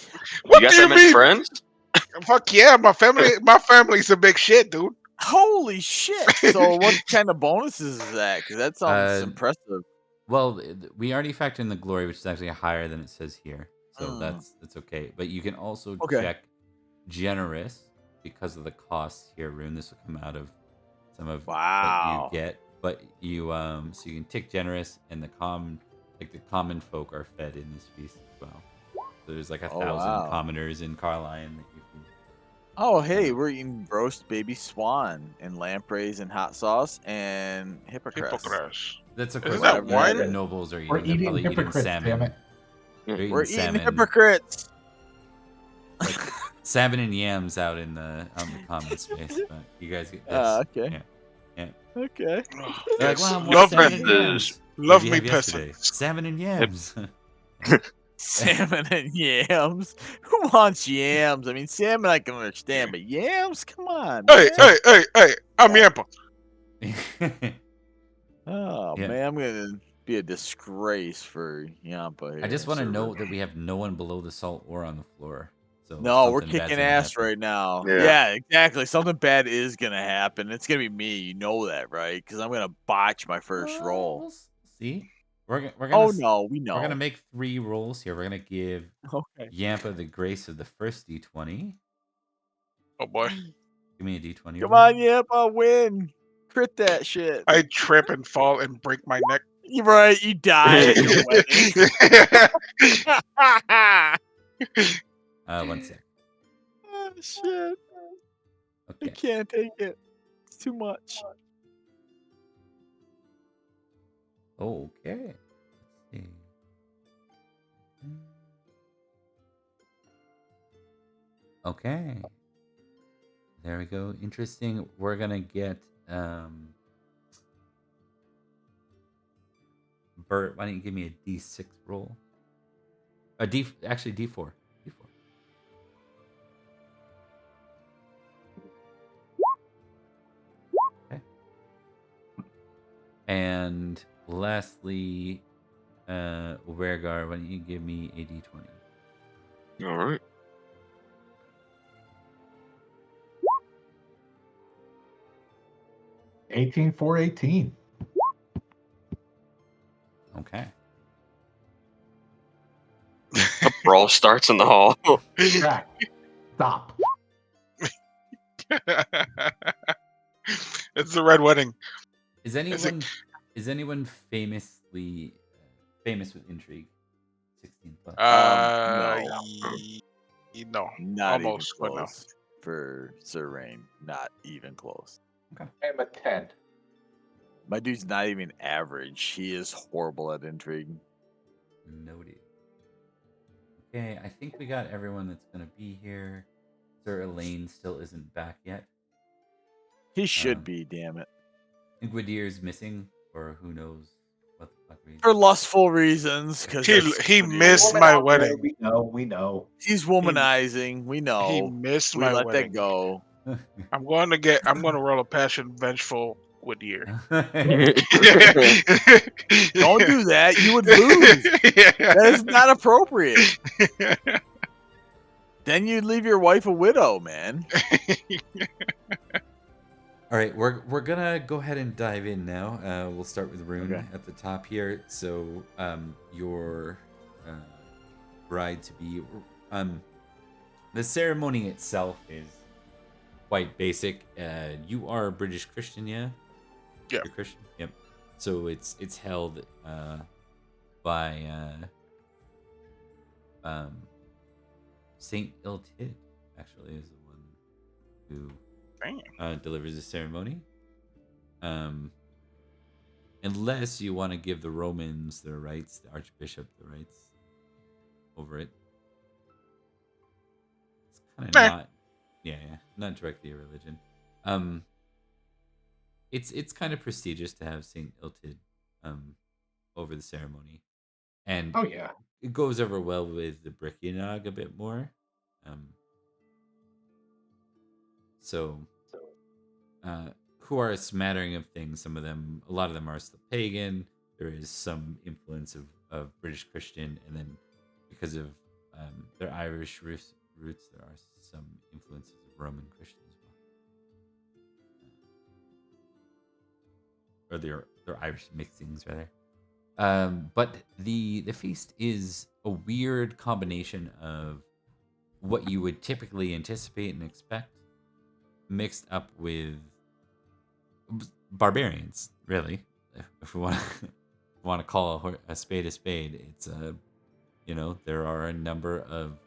What You got do that you many mean? friends? Fuck yeah, my family's a big shit, dude. Holy shit! So what kind of bonuses is that? Because that sounds impressive. Well, we already factored in the glory, which is actually higher than it says here, so Mm. that's okay. But you can also Okay. check generous because of the costs here, Rune. This will come out of some of Wow. what you get, but you so you can tick generous, and the common folk are fed in this feast as well. So there's like 1,000 wow. commoners in Carline that you can. Oh, hey, we're eating roast baby swan and lampreys and hot sauce and hippocras. Hippocras. That's of Isn't course that what wine? the nobles are eating. We're They're eating probably hypocrites, eating salmon. damn it. They're eating We're eating salmon. hypocrites. Like salmon and yams out on the common space, but you guys get this. Okay. Yeah. Okay. Oh, They're like, yes. well, Love salmon and peasants. yams. What Love did you me have yesterday? peasants. Salmon and yams. Salmon and yams. Who wants yams? I mean, salmon I can understand, but yams? Come on. Hey, man. hey! I'm Yampa. Oh Yeah. man, I'm gonna be a disgrace for Yampa here. I just want to Sir know Rhun. that we have no one below the salt or on the floor. So No, we're something bad's kicking gonna ass happen. right now. Yeah. Yeah, exactly. Something bad is gonna happen. It's gonna be me. You know that, right? Because I'm gonna botch my first roll. We'll see. We're gonna. Oh no, we know. We're gonna make 3 rolls here. We're gonna give Okay. Yampa the grace of the first D20. Oh boy. Give me a D20. Come roll. on, Yampa, win. Crit that shit. I trip and fall and break my neck. You're right. You die at your wedding. 1 sec. Oh shit! I Okay. can't take it. It's too much. Okay. Let's see. Okay. There we go. Interesting. We're gonna get Bert, why don't you give me a D6 roll? Actually D4. D4. Okay. And lastly, Wergar, why don't you give me a D20? All right. $18 for 18. Okay. A brawl starts in the hall. Jack, stop. It's the Red Wedding. Is anyone famously famous with intrigue? 16 plus. No. No, Not even almost, but no. close for Sir Rain. Not even close. I'm a 10. My dude's not even average. He is horrible at intrigue. Noted. Okay, I think we got everyone that's gonna be here. Sir Elaine still isn't back yet. He should be, damn it. Gwydir's missing, or who knows what the fuck reason. For lustful reasons, because He missed my wedding. We know. He's womanizing. We know. He missed we my let wedding. that go. I'm going to roll a passion vengeful Whittier. Don't do that. You would lose. That is not appropriate. Then you'd leave your wife a widow, man. All right, we're gonna go ahead and dive in now. We'll start with Rhun at the top here. So, your bride to be. The ceremony itself is quite basic. You are a British Christian, yeah? Yeah. You're Christian. Yep. So it's held by Saint Illtyd. Actually, is the one who delivers the ceremony. Unless you want to give the Romans their rights, the Archbishop the rights over it. It's kind of not, not directly a religion. It's kind of prestigious to have Saint Illtyd over the ceremony, and it goes over well with the Brickianog a bit more. Who are a smattering of things. A lot of them are still pagan. There is some influence of British Christian, and then because of their Irish roots, there are some influences of Roman Christian as well, or their Irish mixings rather. But the feast is a weird combination of what you would typically anticipate and expect, mixed up with barbarians, really. If we want to call a spade, it's there are a number of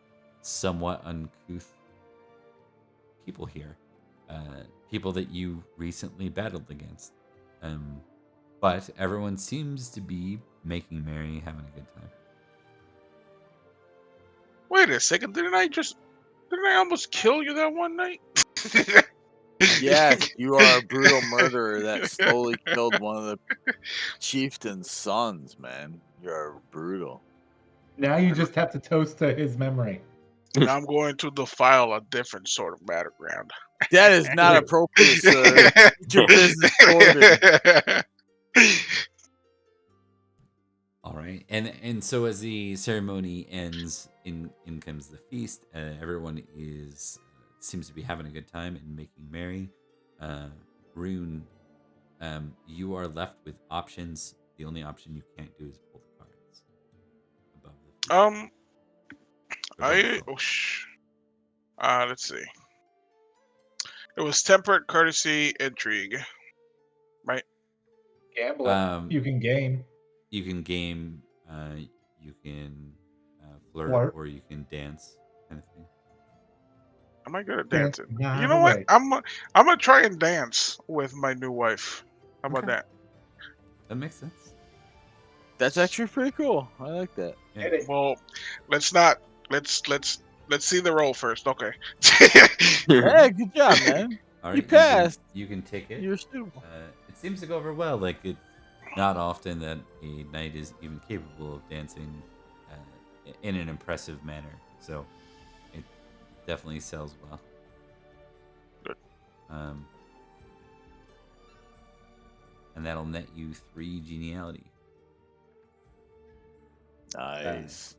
somewhat uncouth people here, people that you recently battled against, but everyone seems to be making merry, having a good time. Wait a second, didn't I almost kill you that one night? Yes, you are a brutal murderer that slowly killed one of the chieftain's sons, man. You're brutal. Now you just have to toast to his memory. Now I'm going to defile a different sort of battleground. That is not appropriate, sir. Get your business sorted. All right, and so as the ceremony ends, in comes the feast. Everyone seems to be having a good time and making merry. Rhun, you are left with options. The only option you can't do is pull the cards above the let's see. It was temperate, courtesy, intrigue, right? Gambling. You can game. You can game. You can flirt, or you can dance, kind of thing. Am I good at dancing? You know what? I'm gonna try and dance with my new wife. How about that? That makes sense. That's actually pretty cool. I like that. Yeah. Well, let's see the roll first. Okay. Hey, good job, man. All right, you passed. You can take it. You're stupid. It seems to go over well. Like, it's not often that a knight is even capable of dancing in an impressive manner. So it definitely sells well. Good. And that'll net you 3 geniality. Nice.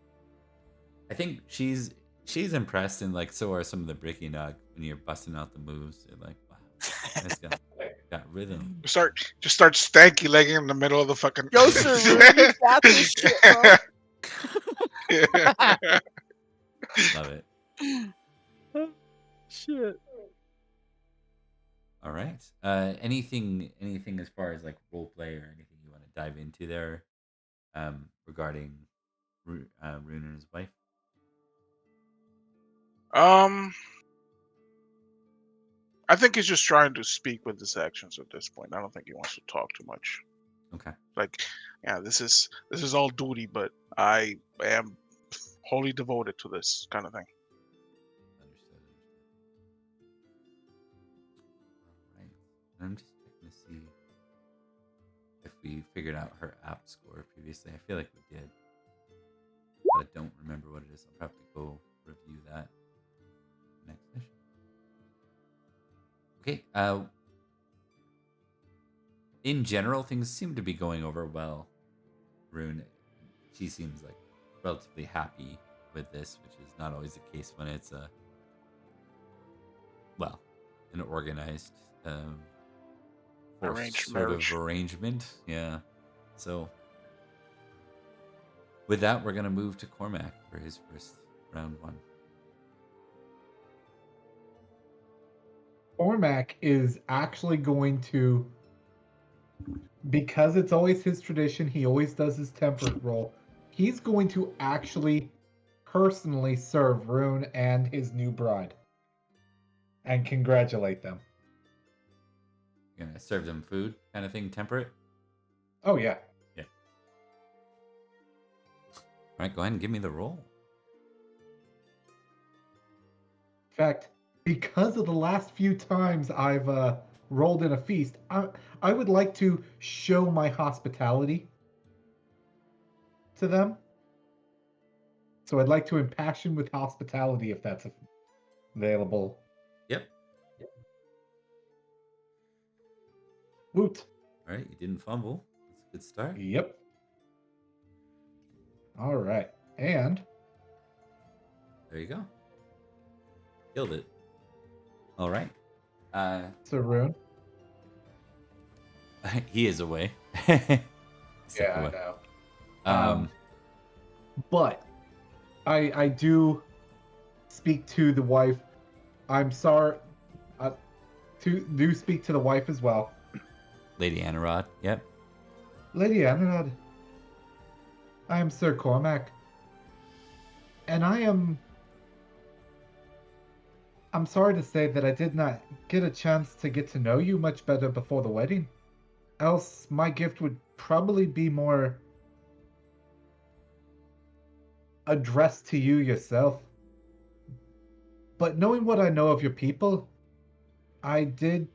I think she's impressed, and like so are some of the Bricky Nog when you're busting out the moves. They're like, wow, this guy got rhythm. Just start stanky legging in the middle of the fucking. Yo, sir, Rhun, you got this shit, bro. Love it. Shit. All right. Anything as far as like role play or anything you want to dive into there, regarding Rhun and his wife? I think he's just trying to speak with his actions at this point. I don't think he wants to talk too much. Okay. Like, yeah, this is all duty, but I am wholly devoted to this kind of thing. Understood. All right. I'm just checking to see if we figured out her app score previously. I feel like we did, but I don't remember what it is. I'll have to go review that next session. Okay. In general, things seem to be going over well. Rhun, she seems like relatively happy with this, which is not always the case when it's an organized Arranged sort marriage. of arrangement. Yeah. So with that, we're gonna move to Cormac for his first round 1. Cormac is actually going to, because it's always his tradition, he always does his temperate roll. He's going to actually personally serve Rhun and his new bride and congratulate them. You're gonna serve them food, kind of thing, temperate. Oh, yeah. Yeah. All right, go ahead and give me the roll. In fact, because of the last few times I've rolled in a feast, I would like to show my hospitality to them. So I'd like to impassion with hospitality if that's available. Yep. Woot. All right, you didn't fumble. That's a good start. Yep. All right. And There you go. Killed it. All right. so Rhun. He is away. Yeah, I know. But I do speak to the wife. I'm sorry. Do speak to the wife as well. Lady Anarchy. Yep. Lady Anarchy, I am Sir Cormac. And I'm sorry to say that I did not get a chance to get to know you much better before the wedding. Else my gift would probably be more addressed to you yourself. But knowing what I know of your people, I did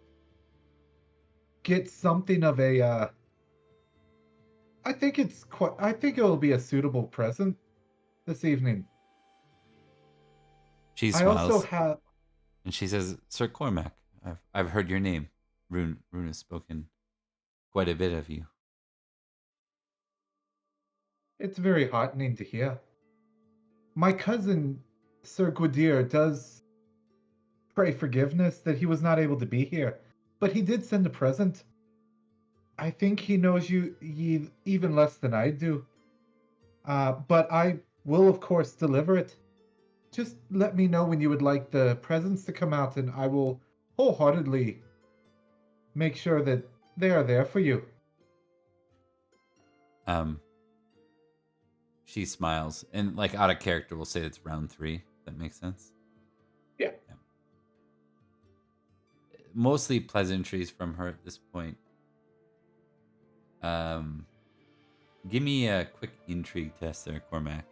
get something of a I think it will be a suitable present this evening. She I smiles also have and she says, "Sir Cormac, I've heard your name. Rhun has spoken quite a bit of you." It's very heartening to hear. My cousin, Sir Gwydir, does pray forgiveness that he was not able to be here, but he did send a present. I think he knows you even less than I do. But I will, of course, deliver it. Just let me know when you would like the presents to come out, and I will wholeheartedly make sure that they are there for you. She smiles and, like, out of character, we'll say it's round 3. That makes sense. Yeah. Mostly pleasantries from her at this point. Give me a quick intrigue test there, Cormac.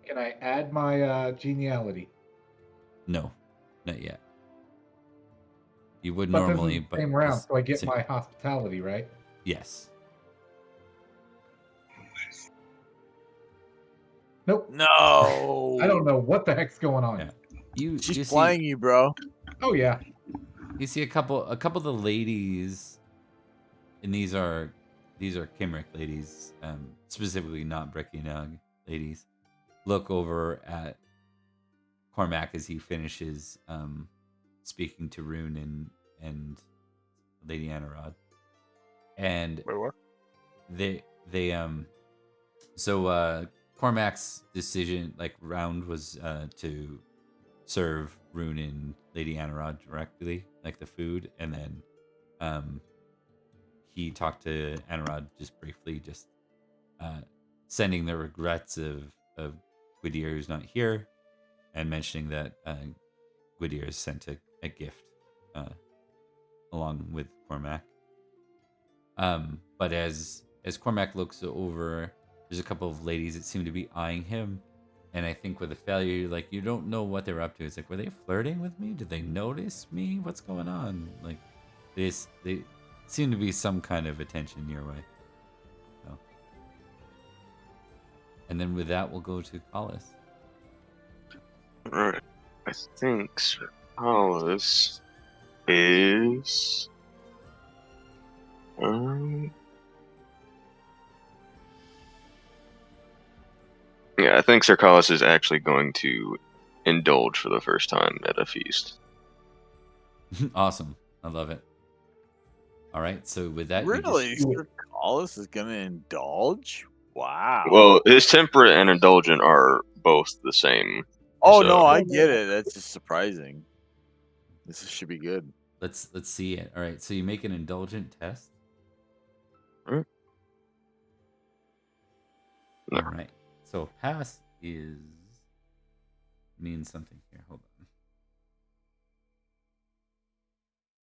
Can I add my geniality? No, not yet. You would But normally, this is but the same round, just so I get same. my hospitality, right? Yes. Nope. No. I don't know what the heck's going on. Yeah. You She's see, playing you, bro. Oh yeah. you see a couple of the ladies, and these are Kimrick ladies, specifically not Breckianog ladies. Look over at Cormac as he finishes speaking to Rhun and Lady Anarchy. And Wait, what? so Cormac's decision, like, round was to serve Rhun and Lady Anarchy directly, like the food, and then he talked to Anarchy just briefly, just sending the regrets of Gwydir, who's not here, and mentioning that Gwydir sent a gift along with Cormac. But as Cormac looks over, there's a couple of ladies that seem to be eyeing him, and I think with the failure, like, you don't know what they're up to. It's like, were they flirting with me? Did they notice me? What's going on? Like, they seem to be some kind of attention your way. So. And then with that, we'll go to Collis. Alright. I think Sir Alice is. Yeah, I think Sir Collis is actually going to indulge for the first time at a feast. Awesome. I love it. All right, so with that, Really? Sir Collis is going to indulge? Wow. Well, his temperate and indulgent are both the same. Oh, so- no, I get it. That's just surprising. This should be good. let's see it. All right, so you make an indulgent test. Hmm? No. All right, so pass means something here. Hold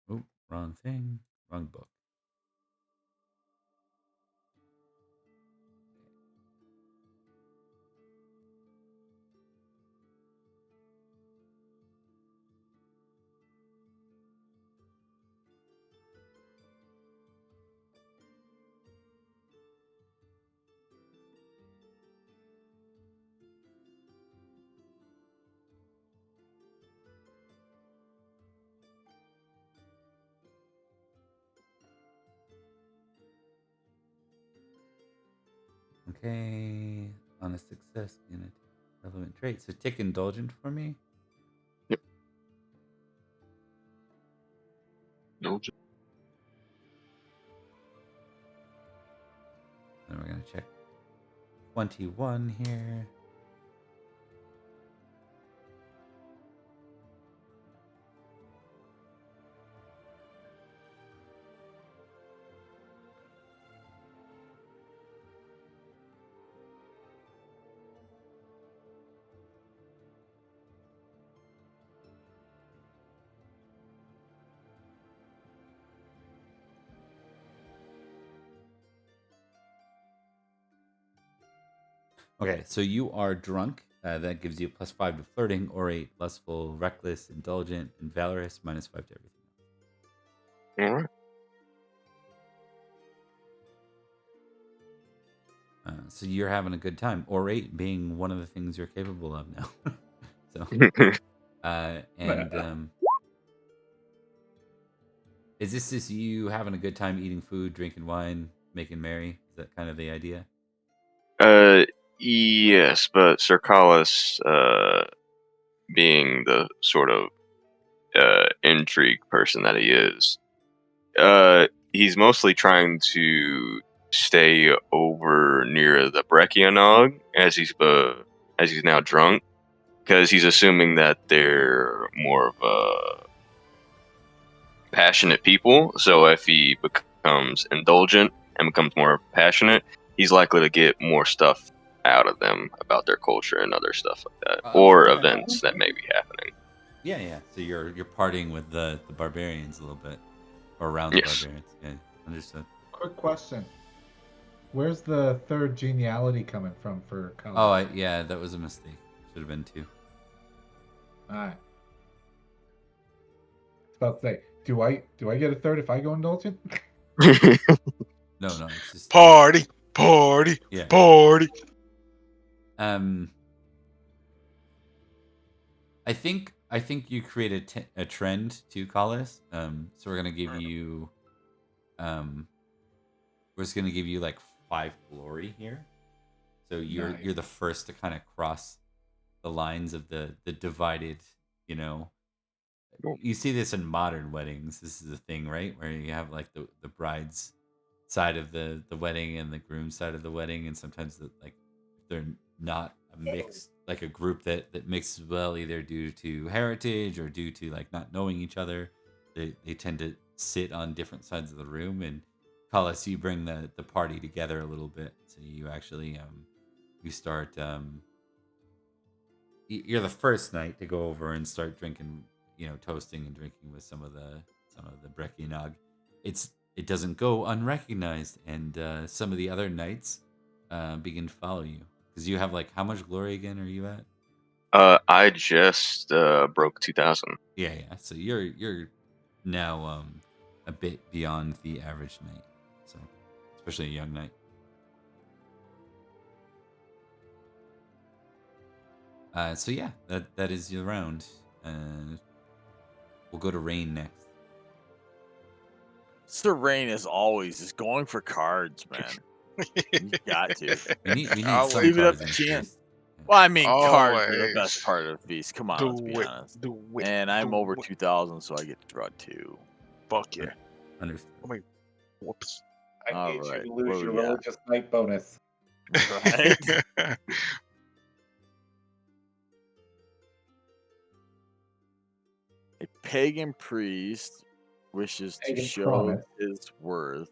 on. Oh, wrong thing, wrong book. Okay, on a success unit, relevant trait. So tick indulgent for me. Yep. Indulgent. Then we're gonna check 21 here. Okay, so you are drunk. That gives you +5 to flirting, orate, lustful, reckless, indulgent, and valorous, -5 to everything. Alright. So you're having a good time. Orate being one of the things you're capable of now. So, is this just you having a good time eating food, drinking wine, making merry? Is that kind of the idea? Yes, but Sir Collis, being the sort of intrigue person that he is, he's mostly trying to stay over near the Breckianog as he's now drunk, because he's assuming that they're more of a passionate people. So if he becomes indulgent and becomes more passionate, he's likely to get more stuff out of them about their culture and other stuff like that, or Okay. events that may be happening. Yeah. So you're partying with the barbarians a little bit, or around the Yes. barbarians. Yeah, understood. Quick question. Where's the third geniality coming from for Colin? Oh, yeah, that was a mistake. Should have been 2. Alright. I was about to say, do I get a third if I go indulgent? No, it's just Party. Yeah. Party. I think you create a trend to call this. So we're gonna give you we're just gonna give you like 5 glory here. So Nice. you're the first to kind of cross the lines of the divided. You know, you see this in modern weddings. This is the thing, right? Where you have like the bride's side of the wedding and the groom's side of the wedding, and sometimes like they're not a mix, like a group that mixes well, either due to heritage or due to like not knowing each other. They tend to sit on different sides of the room, and Collis, you bring the party together a little bit. So you actually you start you're the first night to go over and start drinking, toasting and drinking with some of the Breckianog. It doesn't go unrecognized, and some of the other knights begin to follow you because you have like how much glory again are you at? I just broke 2,000. Yeah. So you're now a bit beyond the average knight, so especially a young knight. So yeah, that is your round. We'll go to Rain next. Sir Rain is always just going for cards, man. You got to. We need some Always. Leave it up cards to in chance. feast. Well, I mean, cards are the Always. best part of the feast. Come on, let's be Do it. honest. Do it. And I'm do over it. 2,000, so I get to draw 2. Fuck yeah. Understood. I mean, whoops. I All hate right, you to what lose do your we got? religious night bonus. Right? A pagan priest wishes to Pagan show promise. his worth.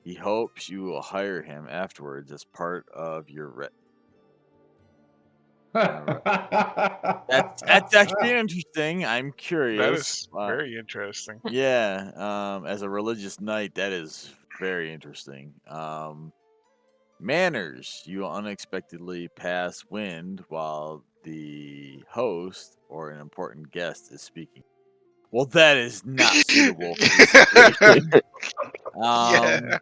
He hopes you will hire him afterwards as part of your That's actually interesting. I'm curious. That is very interesting. Yeah, as a religious knight, that is very interesting. Manners. You will unexpectedly pass wind while the host or an important guest is speaking. Well, that is not suitable for this situation. Yeah.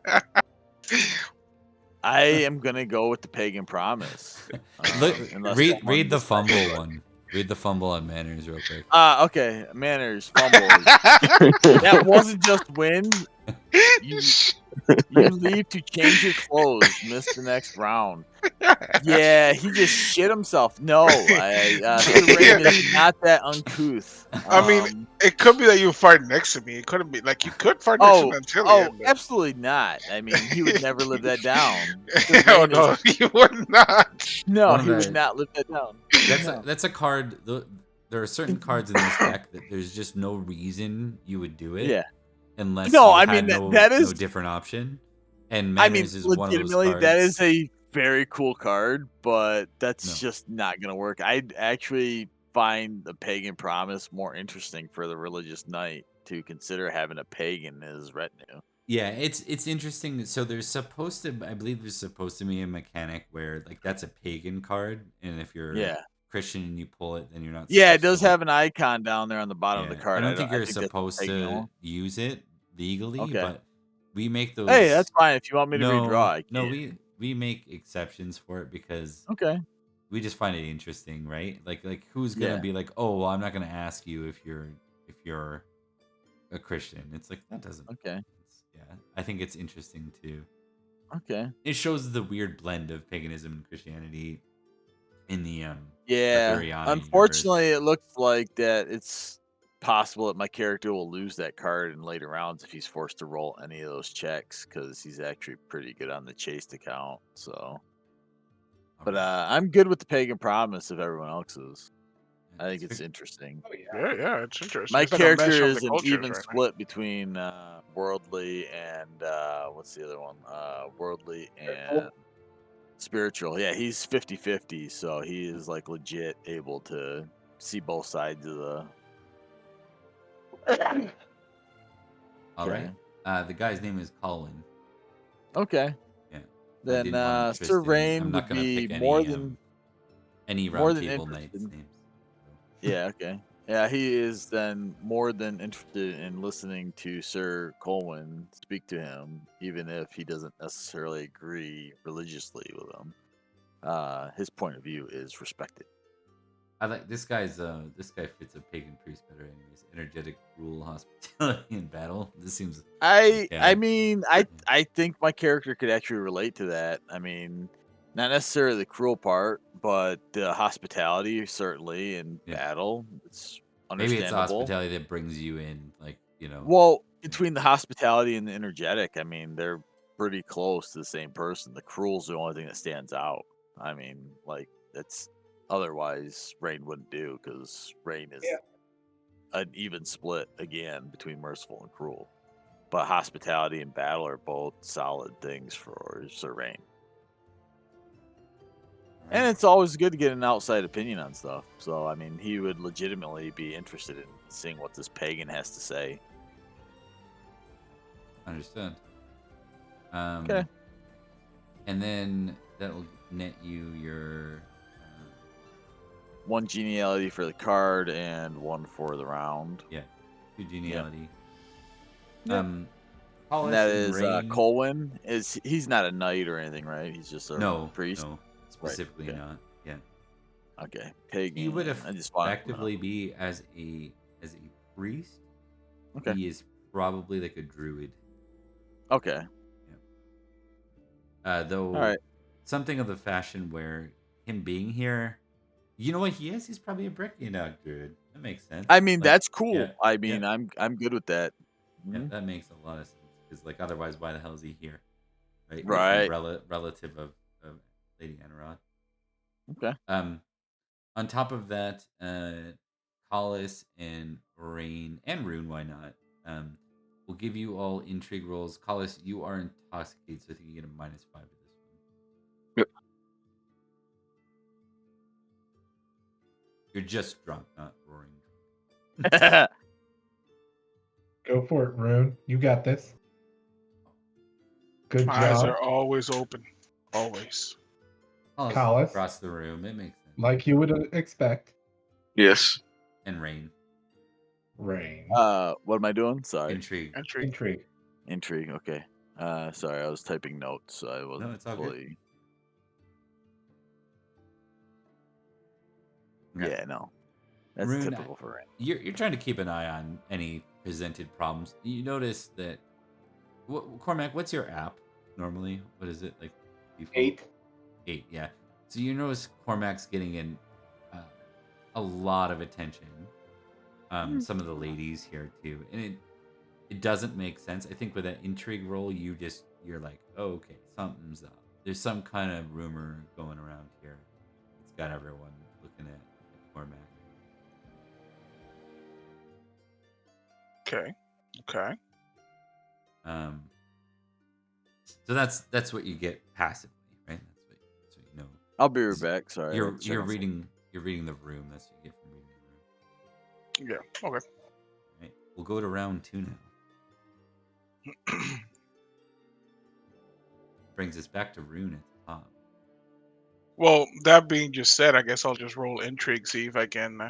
I am gonna go with the pagan promise. Unless someone Read the decides fumble otherwise. one. Read the fumble on manners real quick. Okay. Manners, fumble. That wasn't just wind. You leave to change your clothes. Miss the next round. Yeah, he just shit himself. No, Sir Rain is not that uncouth. I mean, it could be that you fart next to me. It couldn't be like you could fart next to Nanteleod. But... absolutely not. I mean, he would never live that down. Oh no, you would not. No, he would not live that down. That's a card. There are certain cards in this deck that there's just no reason you would do it. Yeah. Unless No, you I had mean that is no different option. And I mean, manners is one of those legitimately, cards. that is a very cool card, but that's No. just not gonna work. I'd actually find the pagan promise more interesting for the religious knight to consider having a pagan in his retinue. Yeah, it's interesting. So I believe there's supposed to be a mechanic where like that's a pagan card, and if you're Christian and you pull it, then you're not. Yeah, it does have an icon down there on the bottom of the card. I don't think you're that's supposed to use it legally, Okay. but we make those. Hey, that's fine. If you want me to redraw, I can. No, we make exceptions for it because we just find it interesting, right? Like who's gonna be like, oh, well, I'm not gonna ask you if you're a Christian. It's like that doesn't. Okay. Yeah, I think it's interesting too. Okay. It shows the weird blend of paganism and Christianity in the Unfortunately, it looks like that it's possible that my character will lose that card in later rounds if he's forced to roll any of those checks because he's actually pretty good on the chased account. So, but I'm good with the pagan promise if everyone else is. I think it's interesting. Oh, yeah, it's interesting. My it's like character a is an even split between worldly and what's the other one? Worldly and spiritual. Yeah, he's 50-50, so he is like legit able to see both sides of the. All right. The guy's name is Colin. Okay. Yeah. Then Sir Rain would be more than any round table knights names. Yeah. Okay. Yeah, he is then more than interested in listening to Sir Colwyn speak to him, even if he doesn't necessarily agree religiously with him. his point of view is respected. I like this guy's. This guy fits a pagan priest better, anyways. Energetic, rule, hospitality, in battle. This seems. I Yeah. mean, I think my character could actually relate to that. I mean, not necessarily the cruel part, but the hospitality certainly in Yeah. battle. It's Maybe it's the understandable. hospitality that brings you in, like, you know. Well, between the hospitality and the energetic, I mean, they're pretty close to the same person. The cruel's the only thing that stands out. I mean, like that's otherwise Rain wouldn't do because Rain is an even split again between merciful and cruel. But hospitality and battle are both solid things for Sir Rain. And it's always good to get an outside opinion on stuff. So, I mean, he would legitimately be interested in seeing what this pagan has to say. Understood. Okay. And then that'll net you your. One geniality for the card and one for the round. Yeah, 2 geniality. Yep. Hollis And that and is Rain. Colwyn. He's not a knight or anything, right? He's just a priest. No, specifically okay. not. Yeah. Okay. Pagan. He would I just want effectively be as a priest. Okay. He is probably like a druid. Okay. Yeah. Though all right. something of the fashion where him being here, you know what he is? He's probably a Brickynog druid. That makes sense. I mean, Like, that's cool. yeah, I mean, yeah. I'm good with that. Yeah, that makes a lot of sense. Because like otherwise, why the hell is he here? Right. Right. Relative of Lady Anarchy. Okay. On top of that, Collis and Rain and Rhun, why not? We'll give you all intrigue rolls. Collis, you are intoxicated, so I think you get a -5 to this one. Yep. You're just drunk, not roaring drunk. Go for it, Rhun. You got this. Good My job. eyes are always open. Always. Collis. Across the room. It makes sense. Like you would expect. Yes. And Rain. Rain. What am I doing? Sorry. Intrigue. Okay. Sorry, I was typing notes, so I wasn't fully. Okay. Yeah, no. That's Rhun, typical for Rain. You're trying to keep an eye on any presented problems. You notice that. Cormac, what's your app normally? What is it like? Default? 8, yeah. So you notice Cormac's getting in a lot of attention. Some of the ladies here too, and it doesn't make sense. I think with that intrigue roll, you're like, oh, okay, something's up. There's some kind of rumor going around here. It's got everyone looking at Cormac. Okay. So that's what you get passively, right? That's what you know. I'll be right back. Sorry. You're reading the room. That's what you get from reading the room. Yeah. Okay. Right. We'll go to round 2 now. Brings us back to Rhun at the top. Well, that being just said, I guess I'll just roll intrigue, see if I can,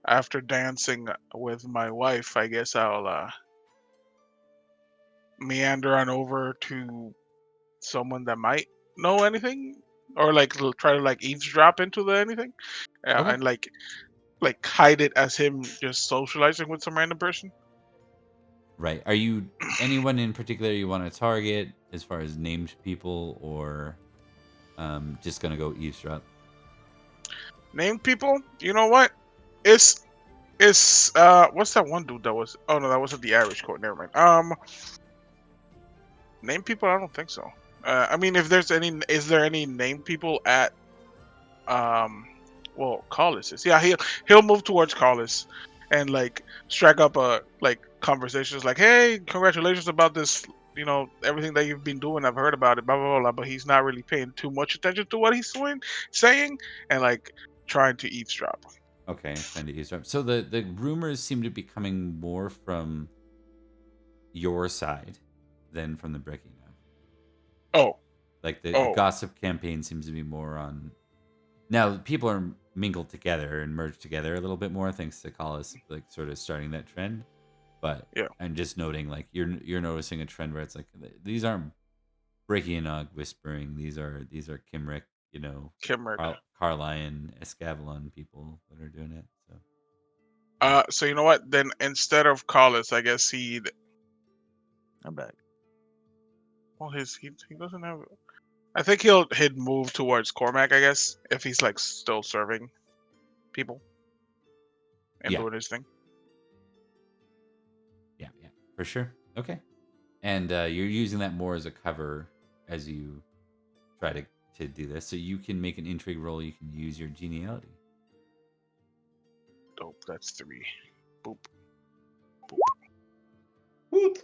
after dancing with my wife, I guess I'll meander on over to someone that might know anything, or like try to like eavesdrop into the anything, Okay. and like hide it as him just socializing with some random person. Right. Are you anyone in particular you want to target as far as named people, or just gonna go eavesdrop? Named people? You know what? It's what's that one dude that was? Oh no, that wasn't the Irish court. Never mind. Named people? I don't think so. I mean, is there any named people at well, Collis is. Yeah, he'll move towards Collis and like strike up a conversations like, hey, congratulations about this, everything that you've been doing. I've heard about it, blah blah blah. But he's not really paying too much attention to what he's saying, and like trying to eavesdrop. Okay, trying to eavesdrop. So the rumors seem to be coming more from your side than from the breaking now. Oh. Like the gossip campaign seems to be more on. Now people are mingled together and merged together a little bit more thanks to Collis like sort of starting that trend. But yeah, I'm just noting like you're noticing a trend where it's like these aren't Brachionog whispering. These are Kimrick, Kimrick. Carlion, Escavalon people that are doing it. So So you know what? Then instead of Collis, I guess he'd. I'm back. Well, he doesn't have. I think he'd move towards Cormac, I guess, if he's like still serving people and Yeah. doing his thing. yeah, for sure. Okay, and you're using that more as a cover as you try to do this. So you can make an intrigue roll. You can use your geniality. Dope. That's 3. Boop. Woot.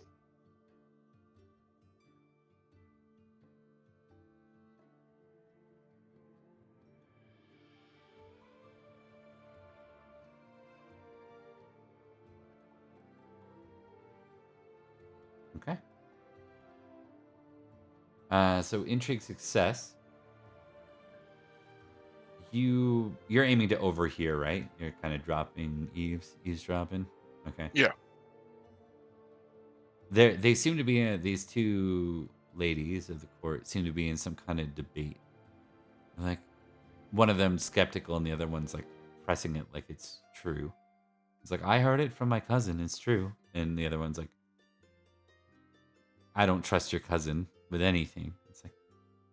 Okay. So intrigue success. You're aiming to overhear, right? You're kind of eavesdropping. Okay. Yeah. They seem to be these two ladies of the court seem to be in some kind of debate. Like one of them skeptical and the other one's like pressing it like it's true. It's like, I heard it from my cousin, it's true. And the other one's like, I don't trust your cousin with anything. It's like,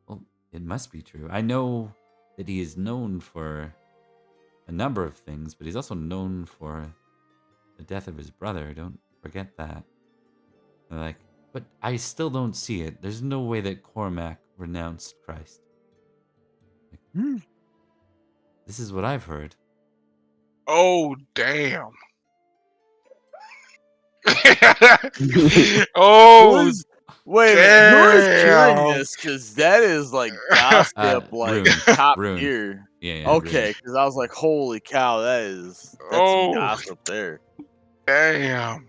well, it must be true. I know that he is known for a number of things, but he's also known for the death of his brother. Don't forget that. They're like, but I still don't see it. There's no way that Cormac renounced Christ. Like, this is what I've heard. Oh damn. Oh Wait a minute, who is hearing this? Because that is like gossip, like Rhun. top Rhun. tier. Yeah, Okay, because I was like, holy cow, that's some gossip there. Damn.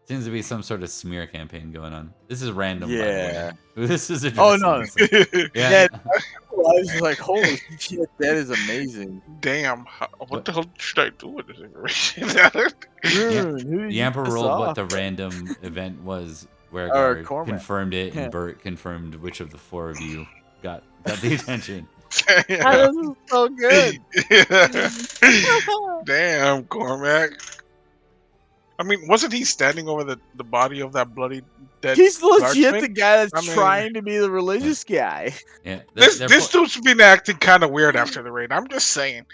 Seems to be some sort of smear campaign going on. This is random, by the Yeah. way. This is a Oh no. Yeah. I was just like, holy shit, that is amazing. Damn. What the hell should I do with this information? Rhun, who did The you Emperor piss rolled what off? the random event was. Where Cormac. confirmed it, and Bert confirmed which of the four of you got the attention. This is so good. Damn, Cormac. I mean, wasn't he standing over the body of that bloody dead He's legit guardsman? the guy that's I mean- trying to be the religious guy. Yeah, This dude's been acting kind of weird after the raid. I'm just saying.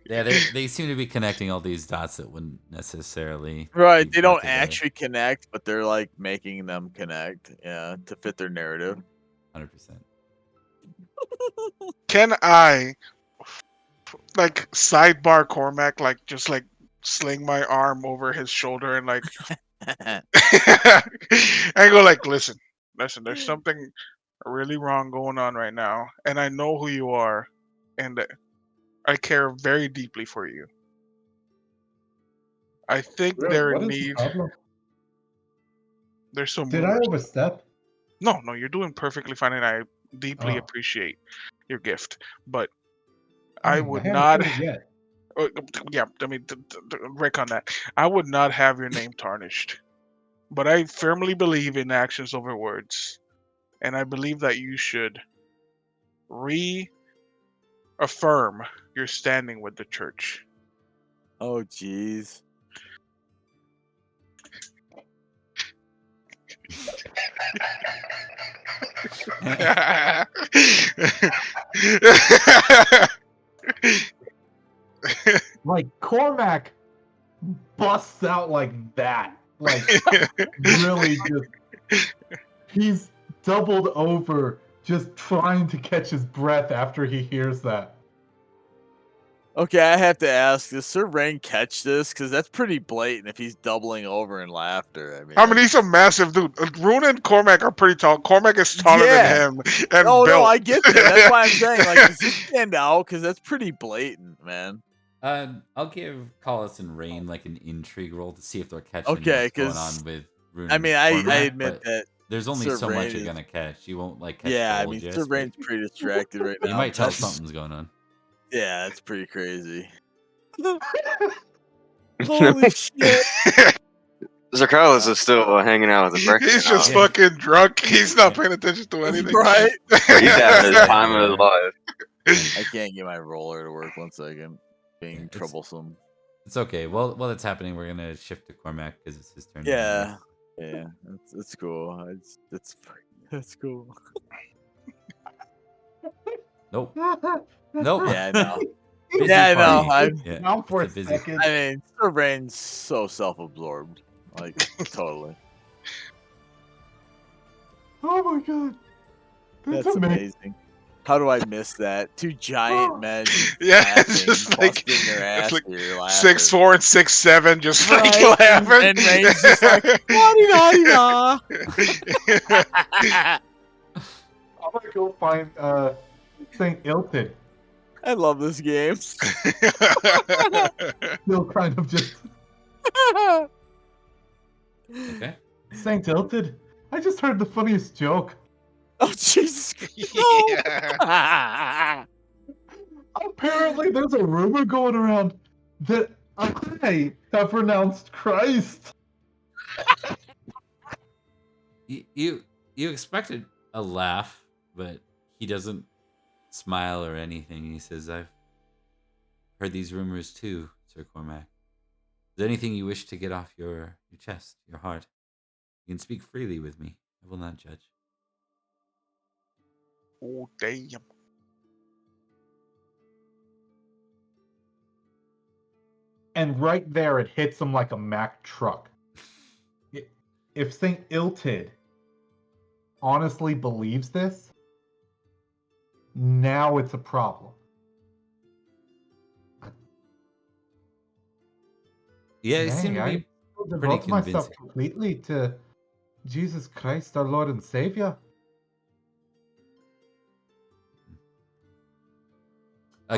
Yeah, they seem to be connecting all these dots that wouldn't necessarily. Right, be they brought don't together. actually connect, but they're like making them connect, yeah, to fit their narrative. 100%. Can I, like, sidebar Cormac, like, just like sling my arm over his shoulder and like, and go like, listen, there's something really wrong going on right now, and I know who you are, and I care very deeply for you. I think there What is the problem? there's some Did I rumors. overstep? No, you're doing perfectly fine, and I deeply Oh. appreciate your gift. But I I mean, would haven't not. seen it yet. Yeah, I mean, Rick on that. I would not have your name tarnished. But I firmly believe in actions over words, and I believe that you should reaffirm your standing with the church. Oh, jeez. Like, Cormac busts out like that. Like, really just. He's doubled over just trying to catch his breath after he hears that. Okay, I have to ask, does Sir Rain catch this? Because that's pretty blatant if he's doubling over in laughter. I mean, he's a massive dude. Rhun and Cormac are pretty tall. Cormac is taller Yeah. than him and Oh, built. no, I get that. That's why I'm saying, like, does this stand out? Because that's pretty blatant, man. I'll give Collis and Rain like an intrigue roll to see if they're catching Okay, what's going 'cause, on with Rhun. I and mean, I Cormac, admit but that. there's only Sir so much Rain you're is- gonna catch. You won't like catch Yeah, I gold mean, just, Sir but Rain's pretty distracted right now. you might tell That's- something's going on. Yeah, it's pretty crazy. Holy shit. Zarkalis is still hanging out with the Brecken. He's just Yeah. fucking drunk. He's not paying attention to anything. Right? He's having the time of his Yeah. life. I can't get my roller to work. 1 second. Being Yeah, it's- troublesome. It's okay. Well, while that's happening, we're gonna shift to Cormac because it's his turn. Yeah. Yeah. It's cool. It's cool. Nope. Nope. Yeah, I know. Busy Yeah, I know. party. I'm, Yeah. Now for a it's a busy- second. I mean, Sir Brain's so self-absorbed. Like, totally. Oh my god. That's amazing. How do I miss that? 2 giant men Yeah, laughing, it's just like busting their ass it's like here, laughing. 6'4" and 6'7", just Right, like laughing. and Rain's just like, la-di-da-di-da. I'm gonna go find St. Ilton. I love this game. Still kind of just Okay. St. Ilton. I just heard the funniest joke. Oh, Jesus Christ. Yeah. Apparently, there's a rumor going around that I have renounced Christ. You expected a laugh, but he doesn't smile or anything. He says, "I've heard these rumors too, Sir Cormac. Is there anything you wish to get off your chest, your heart? You can speak freely with me. I will not judge." Oh damn. And right there, it hits him like a Mack truck. If St. Iltid honestly believes this, now it's a problem. Yeah, it Dang, seemed to I be still pretty devote myself convincing. completely to Jesus Christ, our Lord and Savior.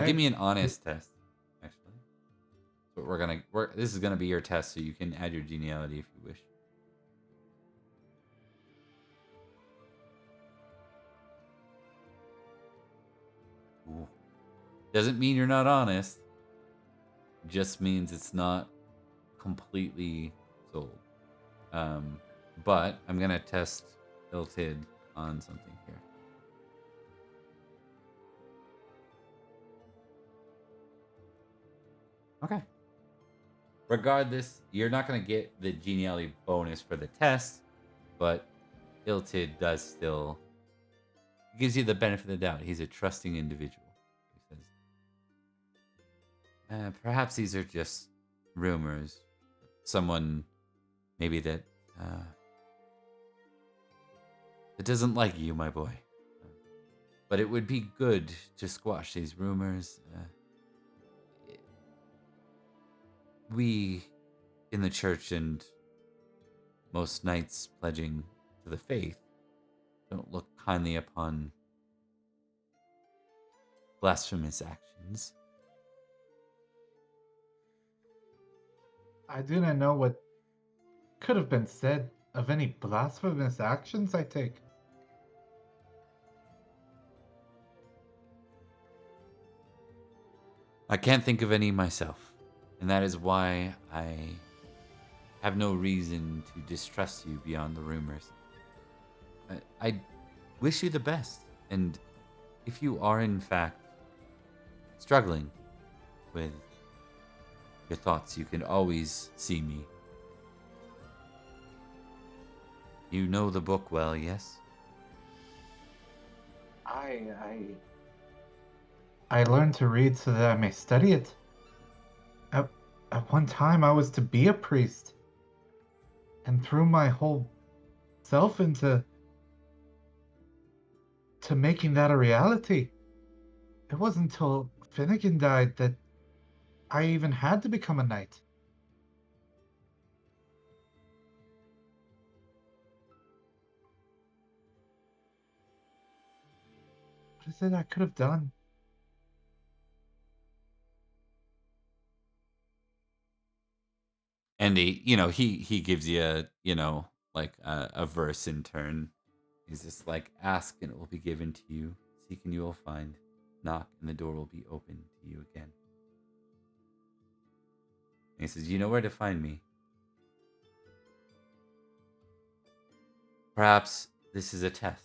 Give me an honest test, actually. But this is gonna be your test, so you can add your geniality if you wish. Ooh. Doesn't mean you're not honest. Just means it's not completely sold. But I'm gonna test Iltid on something here. Okay. Regardless, you're not gonna get the geniality bonus for the test, but Iltid does still gives you the benefit of the doubt. He's a trusting individual. He says, perhaps these are just rumors. Someone maybe that doesn't like you, my boy. But it would be good to squash these rumors. We in the church and most knights pledging to the faith don't look kindly upon blasphemous actions. I do not know what could have been said of any blasphemous actions I take. I can't think of any myself, and that is why I have no reason to distrust you beyond the rumors. I wish you the best, and if you are in fact struggling with your thoughts, you can always see me. You know the book well, yes? I learned to read so that I may study it. At one time, I was to be a priest, and threw my whole self into making that a reality. It wasn't until Finnegan died that I even had to become a knight. What is it I could have done? And he gives you a verse in turn. He's just like, ask and it will be given to you, seek and you will find, knock and the door will be open to you again. And he says, you know where to find me. Perhaps this is a test.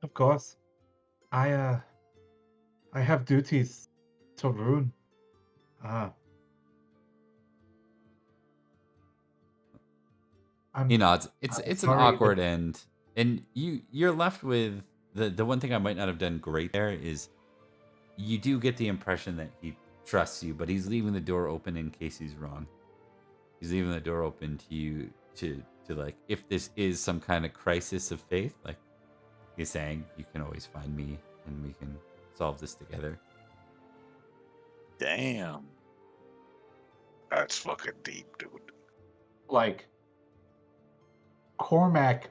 Of course. I have duties to Rhun. Ah. I'm You know, it's an sorry, awkward end, and you're left with the one thing I might not have done great there is you do get the impression that he trusts you, but he's leaving the door open in case he's wrong. He's leaving the door open to you to like if this is some kind of crisis of faith, like he's saying, you can always find me and we can solve this together. Damn. That's fucking deep, dude. like Cormac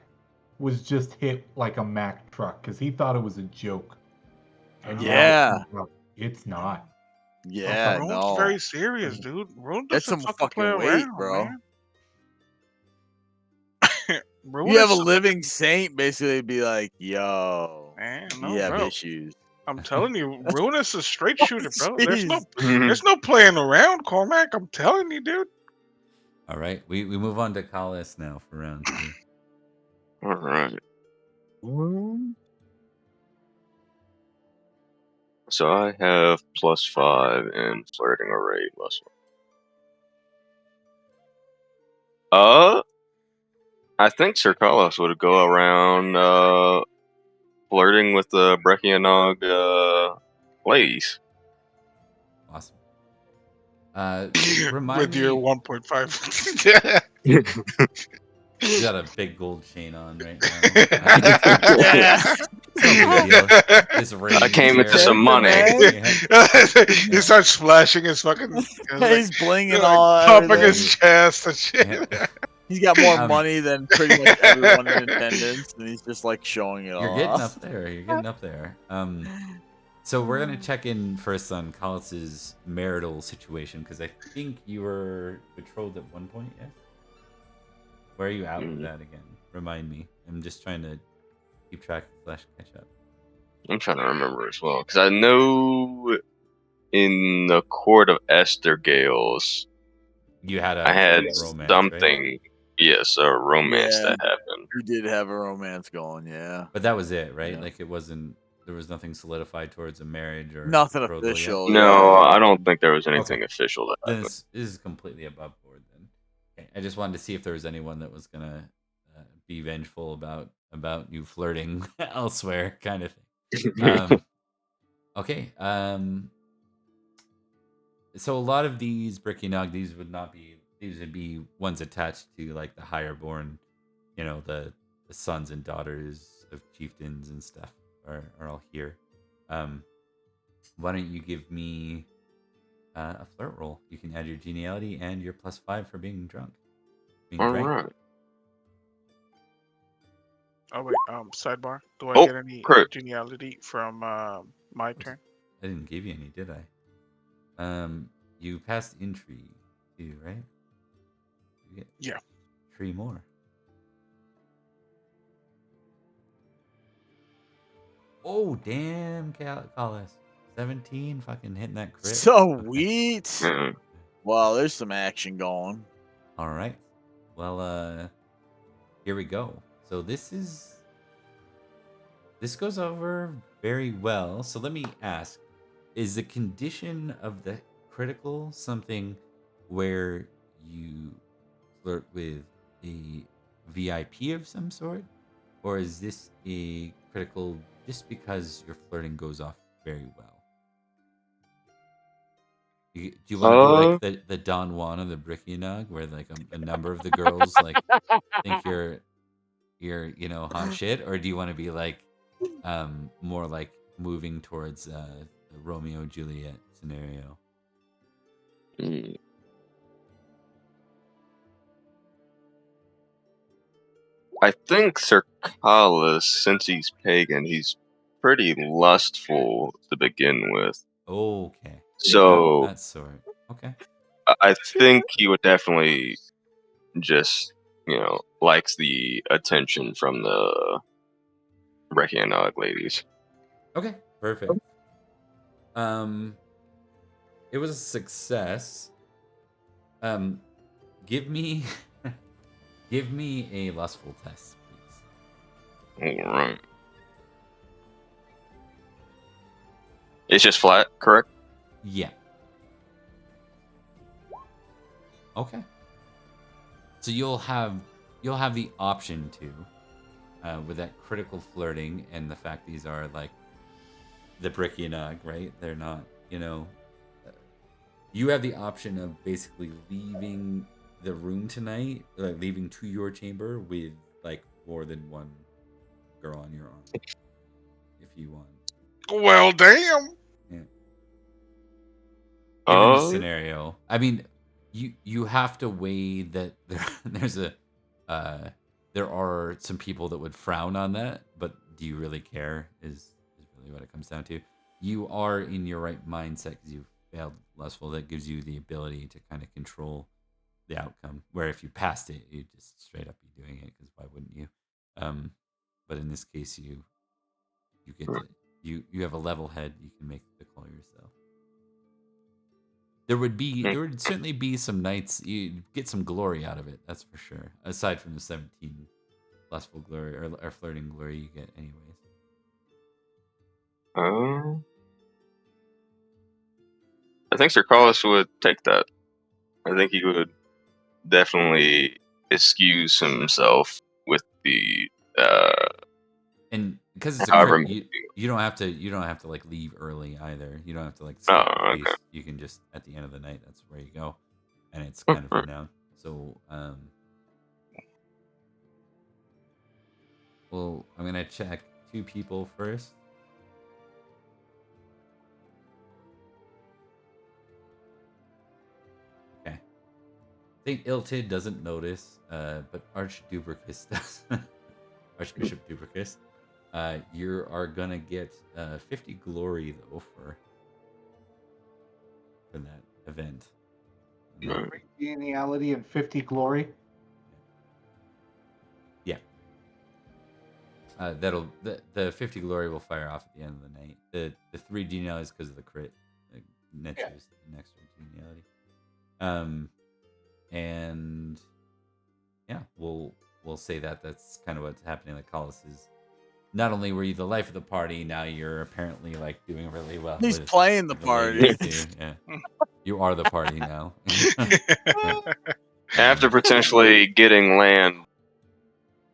was just hit like a Mack truck because he thought it was a joke. And Yeah. now it's not. Yeah, Rhone's no. very serious, dude. Rhone That's doesn't some fucking play fucking weight, around, bro. man. Rhone You have a is living saint basically be like, yo, man, you no, have bro. issues. I'm telling you, Rhone is a straight shooter, bro. There's Jeez. no playing around, Cormac. I'm telling you, dude. All right, we move on to Collis now for round 2. All right. So I have +5 in flirting array muscle. I think Sir Carlos would go around flirting with the Breccianog ladies. Awesome. Remind With your me, 1.5. you got a big gold chain on right now. Yeah. It's no big deal. This ring I came into here. some money. He starts flashing his fucking. He's blinging like, all pumping everything. his chest and shit. Yeah. He's got more Um, money than pretty much everyone in attendance, and he's just like showing it You're all getting off. up there. You're getting up there. So we're gonna check in first on Collis's marital situation because I think you were betrothed at one point. Yes. Where are you at with that again? Remind me. I'm just trying to keep track / catch up. I'm trying to remember as well because I know in the court of Estergales, You had I had romance, something. right? Yes, a romance Yeah. that happened. You did have a romance going, yeah. But that was it, right? Yeah. Like it wasn't. There was nothing solidified towards a marriage or Nothing betrothal yet? official. No, yeah. I don't think there was anything Okay. official that Then happened. this is completely above board. Then okay. I just wanted to see if there was anyone that was gonna be vengeful about you flirting elsewhere, kind of thing. Okay. So a lot of these Brickynog, these would be ones attached to like the higher born, the sons and daughters of chieftains and stuff are all here. Why don't you give me a flirt roll? You can add your geniality and your +5 for being drunk. All right. Oh wait, sidebar. Do I Oh, get any correct. geniality from my turn? I didn't give you any, did I? You passed intrigue too, right? You get Yeah. 3 more. Oh damn, Collis. 17, fucking hitting that crit. Sweet. Mhm. Wow, there's some action going. All right. Well, here we go. So this goes over very well. So let me ask, is the condition of the critical something where you flirt with a VIP of some sort? Or is this a critical just because your flirting goes off very well? Do you want to be like the Don Juan of the Brickynog, where like a number of the girls like think you're hot shit, or do you want to be like more like moving towards a Romeo Juliet scenario? I think Sir Carlos, since he's pagan, he's pretty lustful to begin with. Okay. So that sort. Okay. I think he would definitely just, likes the attention from the Breccianog ladies. Okay. Perfect. It was a success. Give me give me a lustful test, please. All right. It's just flat, correct? Yeah. Okay. So you'll have the option to, with that critical flirting and the fact these are like the Brickianog, right? They're not, you have the option of basically leaving the room tonight, like leaving to your chamber with like more than one girl on your arm, if you want. Well, damn. Yeah. Given the scenario, I mean, you have to weigh that there are some people that would frown on that, but do you really care? Is really what it comes down to. You are in your right mindset because you've failed lustful. That gives you the ability to kind of control the outcome. Where if you passed it, you'd just straight up be doing it because why wouldn't you? But in this case, you get to, you have a level head. You can make the call yourself. There would certainly be some nights you get some glory out of it. That's for sure. Aside from the 17 lustful glory or flirting glory you get anyways. I think Sir Carlos would take that. I think he would definitely excuse himself with the and because it's a however crit, you don't have to like leave early either. You don't have to like Oh, skip the okay. feast. You can just at the end of the night, that's where you go, and it's kind of renowned. So well, I'm gonna check 2 people first. Okay. Saint Iltid doesn't notice, but Archdubricus does. Archbishop Dubricus. You are gonna get 50 glory though for that event. Geniality and 50 glory. Yeah. The 50 glory will fire off at the end of the night. The 3 genialities because of the crit. Like, nets you an extra geniality. And yeah, we'll say that's kind of what's happening. Like Collis is not only were you the life of the party, now you're apparently like doing really well. He's playing the party. Too. Yeah, you are the party now. After potentially getting land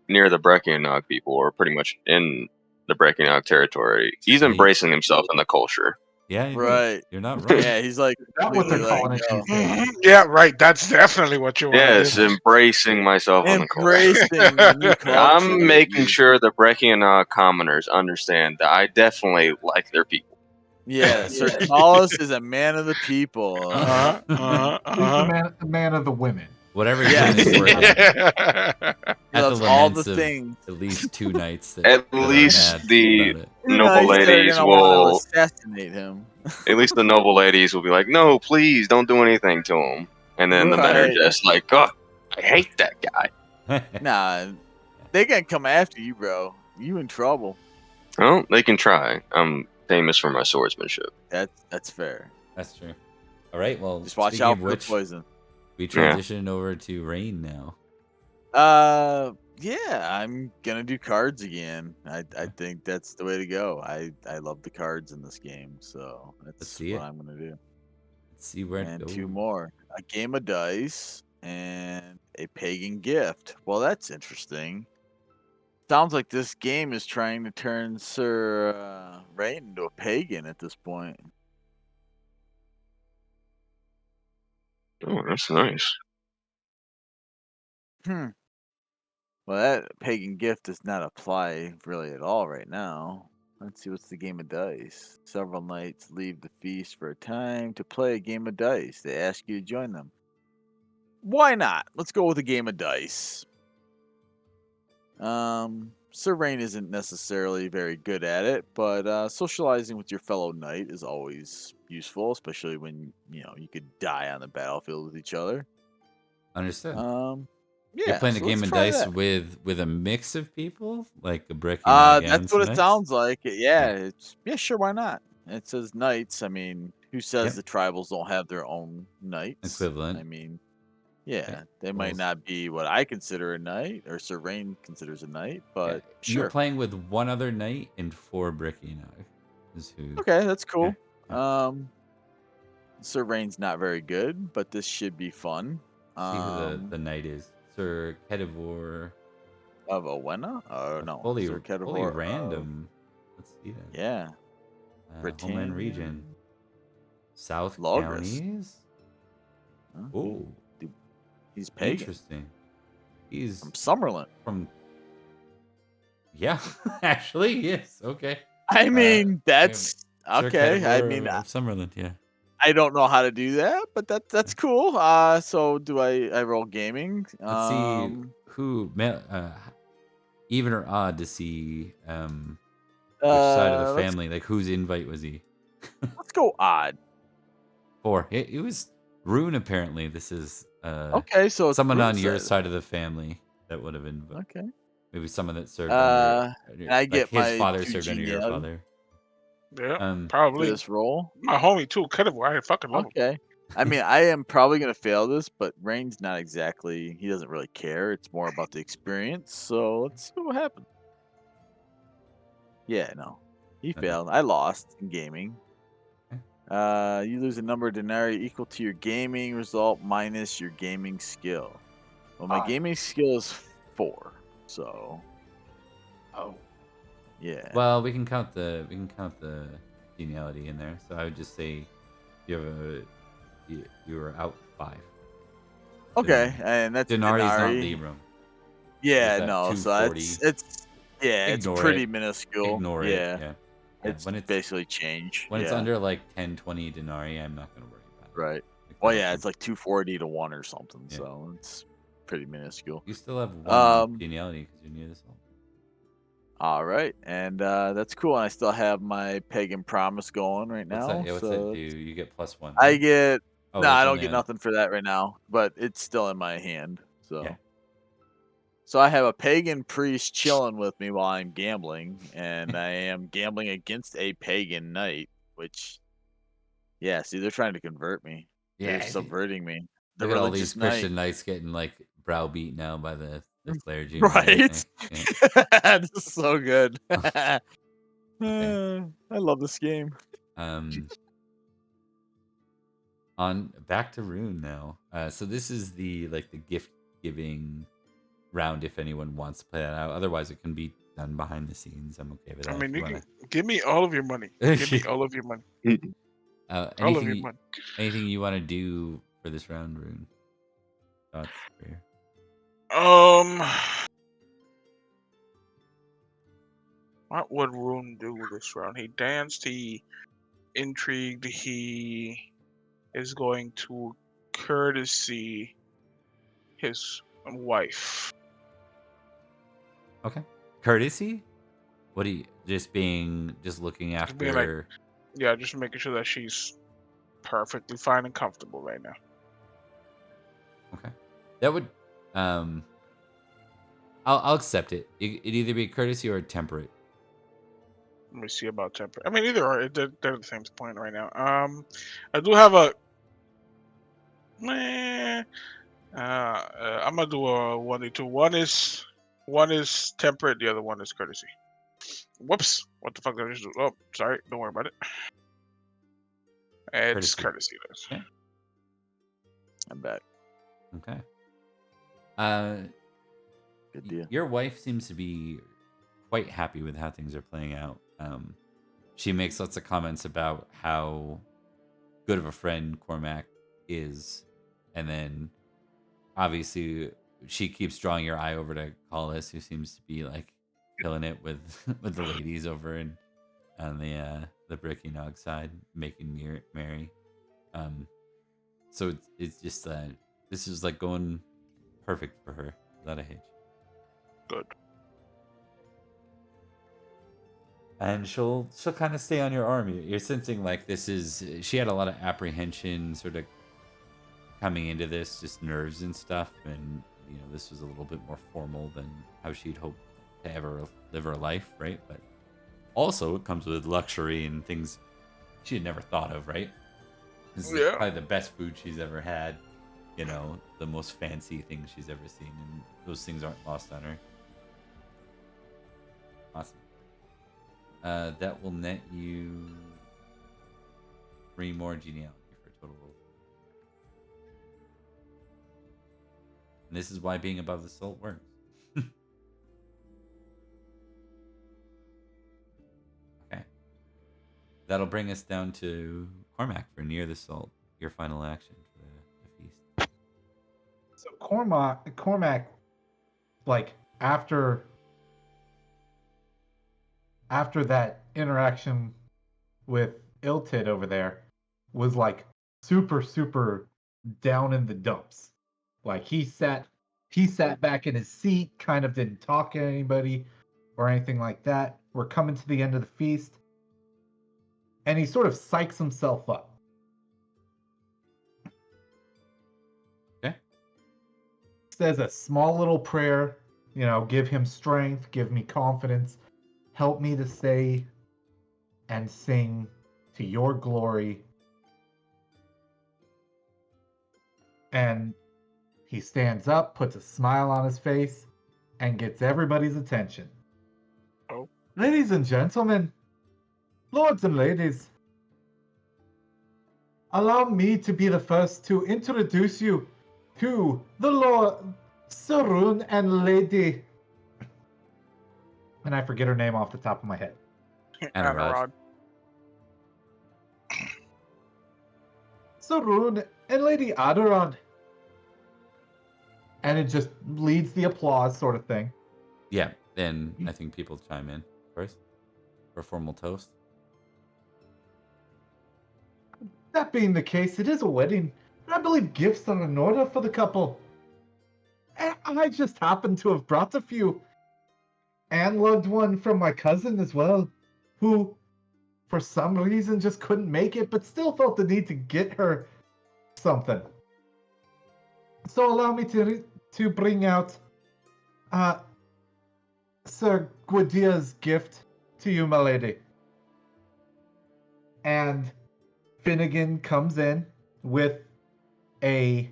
near the Breckianog people, or pretty much in the Breckianog territory, he's embracing himself in the culture. Yeah, right. You're not wrong. Yeah, he's like That's what they're completely calling let it go. these days. Yeah, right. That's definitely what you want Yes, to do. embracing myself in the culture. Embracing the new culture. I'm making sure the Breckianog commoners understand that I definitely like their people. Yeah, Sir Collis is a man of the people. He's the man of the women. Whatever he's doing is working. He loves all the things. At least 2 nights. At least the noble They're ladies gonna will want to assassinate him. At least the noble ladies will be like, "No, please, don't do anything to him." And then the men are just like, "Oh, I hate that guy." Nah, they gonna come after you, bro. You in trouble. Well, they can try. I'm famous for my swordsmanship. That's fair. That's true. All right, well, just watch out for the poison. We transition over to Rhun now. Yeah, I'm gonna do cards again. I think that's the way to go. I love the cards in this game, so that's what I'm gonna do. Let's see where and it goes. 2 more: a game of dice and a pagan gift. Well, that's interesting. Sounds like this game is trying to turn Sir Rhun into a pagan at this point. Oh, that's nice. Well, that pagan gift does not apply really at all right now. Let's see, what's the game of dice? Several knights leave the feast for a time to play a game of dice. They ask you to join them. Why not? Let's go with a game of dice. Sir Rhun isn't necessarily very good at it, but socializing with your fellow knight is always useful, especially when you could die on the battlefield with each other. Understood. Yeah, you're playing a game of dice with a mix of people, like a brick. That's what it sounds like. Yeah, sure. Why not? It says knights. I mean, who says Yep. the tribals don't have their own knights? Equivalent. I mean, yeah, they Well, might not be what I consider a knight or Sir Rain considers a knight, yeah, but you're sure. playing with one other knight and 4 Brickynog. Is who? Okay, that's cool. Yeah. Sir Rain's not very good, but this should be fun. See who the knight is. Sir Kedivor. Of Owena? Oh no, Fully Sir Kedivor of random. Let's see then. yeah, Homeland Britannia, region. South Logris. counties. Huh? Oh, He's pagan interesting. He's from Summerlin. from. Yeah, actually, yes. Okay. I mean, that's Sir okay. I Kedivor mean, of Summerland. Yeah. I don't know how to do that, but that's cool. So do I roll gaming? Let's see who. Even or odd to see which side of the Let's family, like whose invite was he? let's go odd. 4. It was Rhun. Apparently, this is Okay, so it's someone on Rune's your side. side of the family that would have been Okay. maybe someone that served under Can I like get his my father 2 served under your geniality father. Yeah, Um, for probably. this roll? My homie too, Kedivor. I fucking love him. Okay. I mean, I am probably gonna fail this, but Rain's not exactly. He doesn't really care. It's more about the experience. So let's see what happens. Yeah, no, he Okay. failed. I lost in gaming. Okay. You lose a number of denarii equal to your gaming result minus your gaming skill. Well, my Oh. gaming skill is 4, so Oh. yeah. Well, we can count the geniality in there. So I would just say you were out 5. Okay, Denarii. and that's Denari's not denarii. Libram. Yeah, It's at no, so 240. it's Ignore pretty it. minuscule. Ignore it. Yeah, Yeah. Yeah. it's basically change. When it's Yeah, under like 10, 20 denarii, I'm not gonna worry about it. right. Like, Well, that'll yeah, come. it's like 240 to 1 or something, Yeah. so it's pretty minuscule. You still have 1 Um, geniality because you're near this all. all right, and that's cool. And I still have my pagan promise going right What's that? now, Yeah, what's that so do? You get +1, I right? get Oh, no, I it's don't only get on. nothing for that right now, but it's still in my hand. Yeah. So I have a pagan priest chilling with me while I'm gambling, and I am gambling against a pagan knight, which yeah, see, they're trying to convert me. They're Yeah. subverting me. The Look at all these religious knight. Christian knights getting like browbeat now by the clergy and Right? everything. Yeah. This is so good. Okay. I love this game. On back to Rune now. So this is the gift giving round if anyone wants to play that out. Otherwise, it can be done behind the scenes. I'm okay with that. I mean, if you you can wanna... give me all of your money. Give me all of your money. All of your anything money. anything you want to do for this round, Rune? Thoughts for you? What would Rhun do this round? He danced. He intrigued. He is going to courtesy his wife. Okay. Courtesy? What do you just looking Just being like, after? yeah, just making sure that she's perfectly fine and comfortable right now. Okay. That would I'll accept it. It'd either be courtesy or temperate. Let me see about temper. I mean, either or. They're the same point right now. I do have a. I'm gonna do a 1v2. One is temperate. The other one is courtesy. Whoops! What the fuck did I just do? Oh, sorry. Don't worry about it. It's courtesy. Yeah. I'm back. Okay. Good deal. Your wife seems to be quite happy with how things are playing out. She makes lots of comments about how good of a friend Cormac is, and then obviously she keeps drawing your eye over to Collis, who seems to be like killing it with with the ladies over on the Brickynog side, making merry. So it's just this is like going perfect for her without a hitch. Good. And she'll kind of stay on your arm. You're sensing like she had a lot of apprehension sort of coming into this, just nerves and stuff, and this was a little bit more formal than how she'd hoped to ever live her life, right? But also it comes with luxury and things she had never thought of, right? This is Yeah. probably the best food she's ever had. You know, the most fancy things she's ever seen, and those things aren't lost on her. Awesome. That will net you 3 more genealogy for a total of. And this is why being above the salt works. Okay. That'll bring us down to Cormac for near the salt. Your final action for the feast. So Cormac, like after that interaction with Iltid over there, was like super down in the dumps. Like he sat back in his seat, kind of didn't talk to anybody or anything like that. We're coming to the end of the feast, and he sort of psychs himself up. Okay. Says a small little prayer, give him strength, give me confidence, help me to say and sing to your glory. And he stands up, puts a smile on his face, and gets everybody's attention. Oh. Ladies and gentlemen, lords and ladies, allow me to be the first to introduce you to the Lord Sir Rhun and Lady. And I forget her name off the top of my head. Anarchy. Sir Rhun and Lady Adarod. And it just leads the applause sort of thing. Yeah, then I think people chime in first for a formal toast. That being the case, it is a wedding, and I believe gifts are in order for the couple. And I just happen to have brought a few. And loved one from my cousin as well, who, for some reason, just couldn't make it, but still felt the need to get her something. So allow me to bring out Sir Gwydia's gift to you, my lady. And Finnegan comes in with a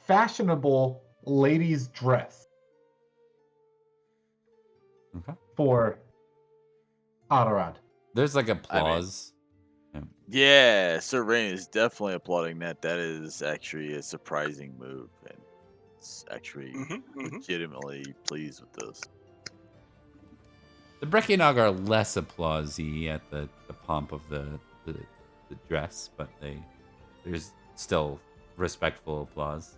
fashionable lady's dress. Okay. For Adarad. There's like applause. Yeah, Sir Rain is definitely applauding that. That is actually a surprising move, and it's actually legitimately pleased with this. The Breckianog are less applause-y at the pomp of the dress, but there's still respectful applause.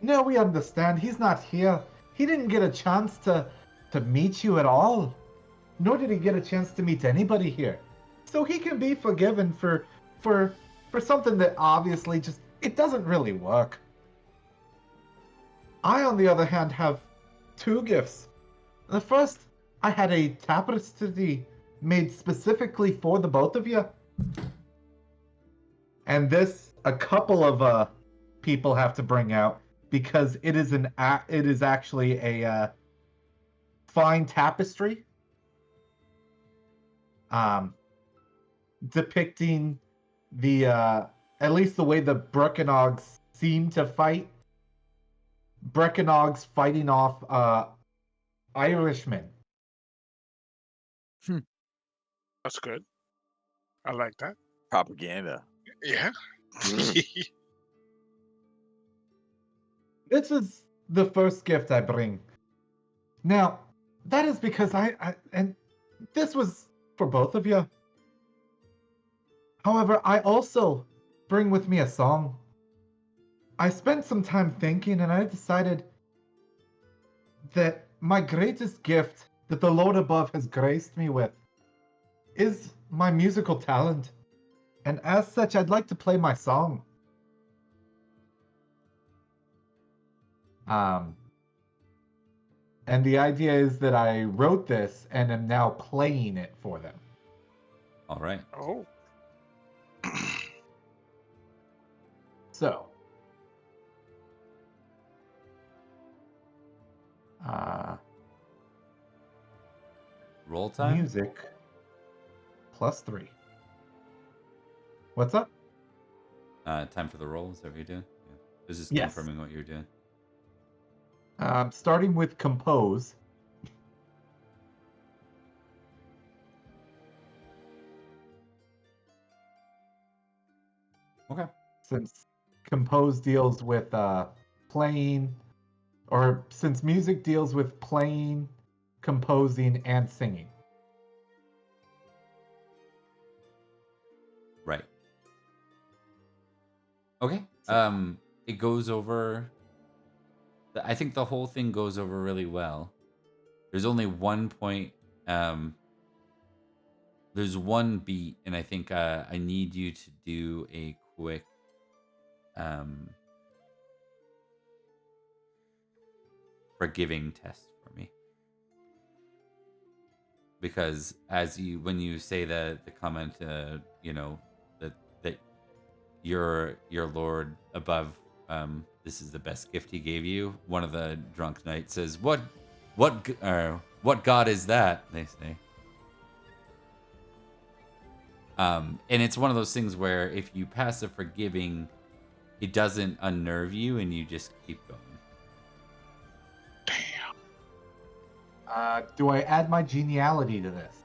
No, we understand. He's not here. He didn't get a chance to meet you at all. Nor did he get a chance to meet anybody here. So he can be forgiven for something that obviously just, it doesn't really work. I, on the other hand, have 2 gifts. The first, I had a tapestry made specifically for the both of you. And this, a couple of people have to bring out, because it is actually a fine tapestry. Depicting the at least the way the Breckianogs seem to fight. Breckianogs fighting off Irishmen. That's good. I like that. Propaganda. Yeah. This is the first gift I bring. Now, that is because and this was for both of you. However, I also bring with me a song. I spent some time thinking, and I decided that my greatest gift that the Lord above has graced me with is my musical talent. And as such, I'd like to play my song. And the idea is that I wrote this and am now playing it for them. All right. Oh. So, Roll time? Music +3. What's up? Time for the roll. Is that what you're doing? Yeah. I was just Yes. confirming what you were doing. Starting with compose. Okay. Since compose deals with playing, or since music deals with playing, composing, and singing. Right. Okay. It goes over. I think the whole thing goes over really well. There's only one point. There's one beat, and I think I need you to do a quick forgiving test for me. Because when you say the comment, you know, that your lord above, this is the best gift he gave you. One of the drunk knights says, what god is that? They say. And it's one of those things where if you pass a forgiving, it doesn't unnerve you, and you just keep going. Do I add my geniality to this?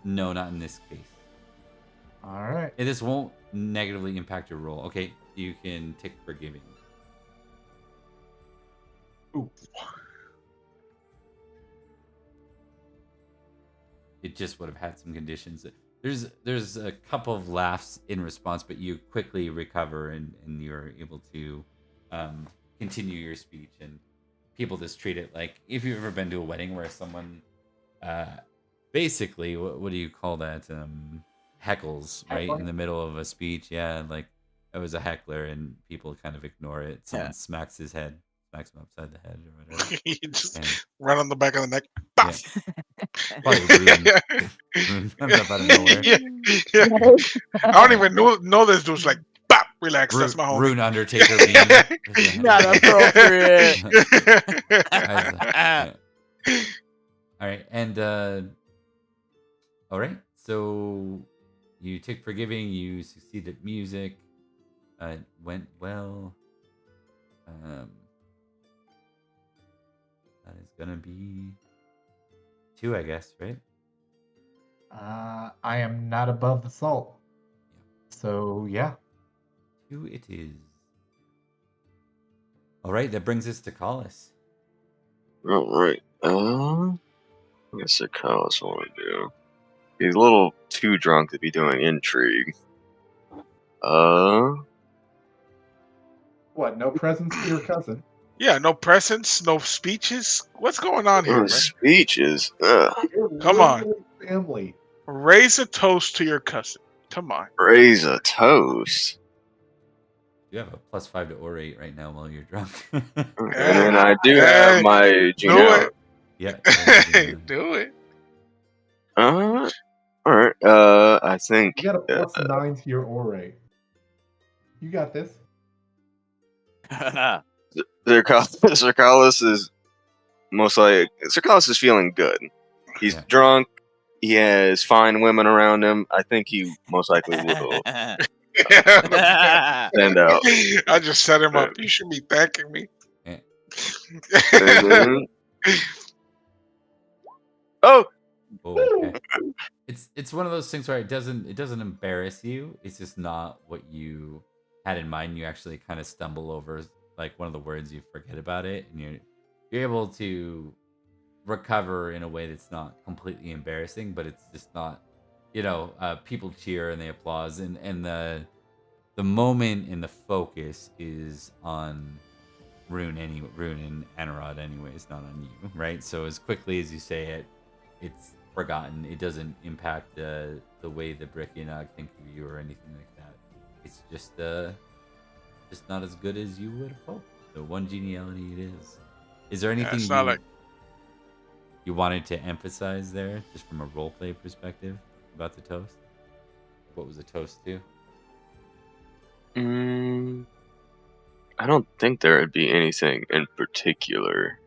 No, not in this case. All right. And this won't negatively impact your roll. Okay, you can tick forgiving. Ooh. It just would have had some conditions. There's a couple of laughs in response, but you quickly recover and you're able to continue your speech. And people just treat it like, if you've ever been to a wedding where someone basically, what do you call that? Heckles right in the middle of a speech. Yeah, like it was a heckler, and people kind of ignore it. Someone smacks him upside the head or whatever. You just And, right on the back of the neck. yeah. Probably Rhun comes up out of nowhere. Yeah. I don't even know this dude's like, bop, relax. That's my homie. Rhun Undertaker beam. Not appropriate. Yeah. All right, and all right. So you tick forgiving. You succeed at music. It went well. That is gonna be 2, I guess, right? I am not above the salt. Yeah. So, yeah. 2 it is. All right, that brings us to Collis. All right. I guess the Carlos want to do. He's a little too drunk to be doing intrigue. What, no presents for your cousin? Yeah, no presents, no speeches. What's going on here, man? Speeches. Ugh. Come on. Family. Raise a toast to your cousin. Come on. Raise a toast. You have a +5 to orate right now while you're drunk. And then I do have my Do Yeah. it. Do it. All right. I think You got a +9 to your ore. You got this. Sir Carlos is most like Sir Carlos is feeling good. He's drunk. He has fine women around him. I think he most likely will stand out. I just set him up. You should be thanking me. Oh, okay. It's one of those things where it doesn't embarrass you. It's just not what you had in mind. You actually kind of stumble over like one of the words, you forget about it, and you're able to recover in a way that's not completely embarrassing, but it's just not, people cheer and they applause, and the moment and the focus is on Rhun and Anarchy anyways, not on you, right? So as quickly as you say it, it's forgotten. It doesn't impact the way the Brickianog think of you or anything like that. It's just not as good as you would have hoped. So 1 geniality it is. Is there anything you wanted to emphasize there, just from a roleplay perspective, about the toast? What was the toast to? I don't think there would be anything in particular.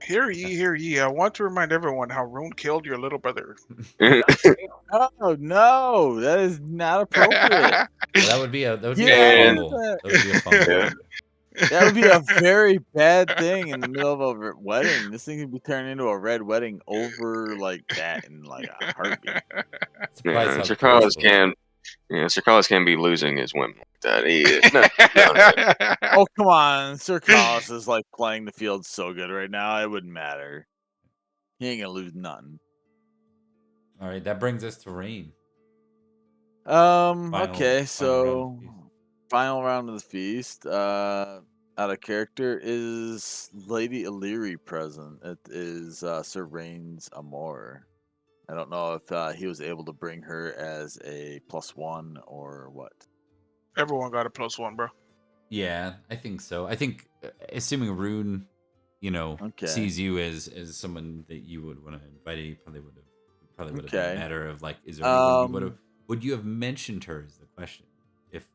Hear ye, hear ye. I want to remind everyone how Rhun killed your little brother. Oh no, that is not appropriate. Well, that would be a Get out of fumble. that. That would be a fumble. Yeah. That would be a very bad thing in the middle of a wedding. This thing could be turned into a red wedding over like that in like a heartbeat. Surprise Yeah, how Sir close Carlos it was. Sir Carlos can't be losing his women like that. He is not. Oh come on, Sir Carlos is like playing the field so good right now. It wouldn't matter. He ain't gonna lose nothing. All right, that brings us to Rain. Okay, so Final round of the feast. final round of the feast. Out of character, is Lady Illyri present? It is Sir Rain's Amour. I don't know if he was able to bring her as a +1 or what. Everyone got a +1, bro. Yeah, I think so. I think, assuming Rhun, Okay. sees you as someone that you would want to invite, he probably would have been a Okay. matter of like, is there anyone you would you have mentioned her is the question, if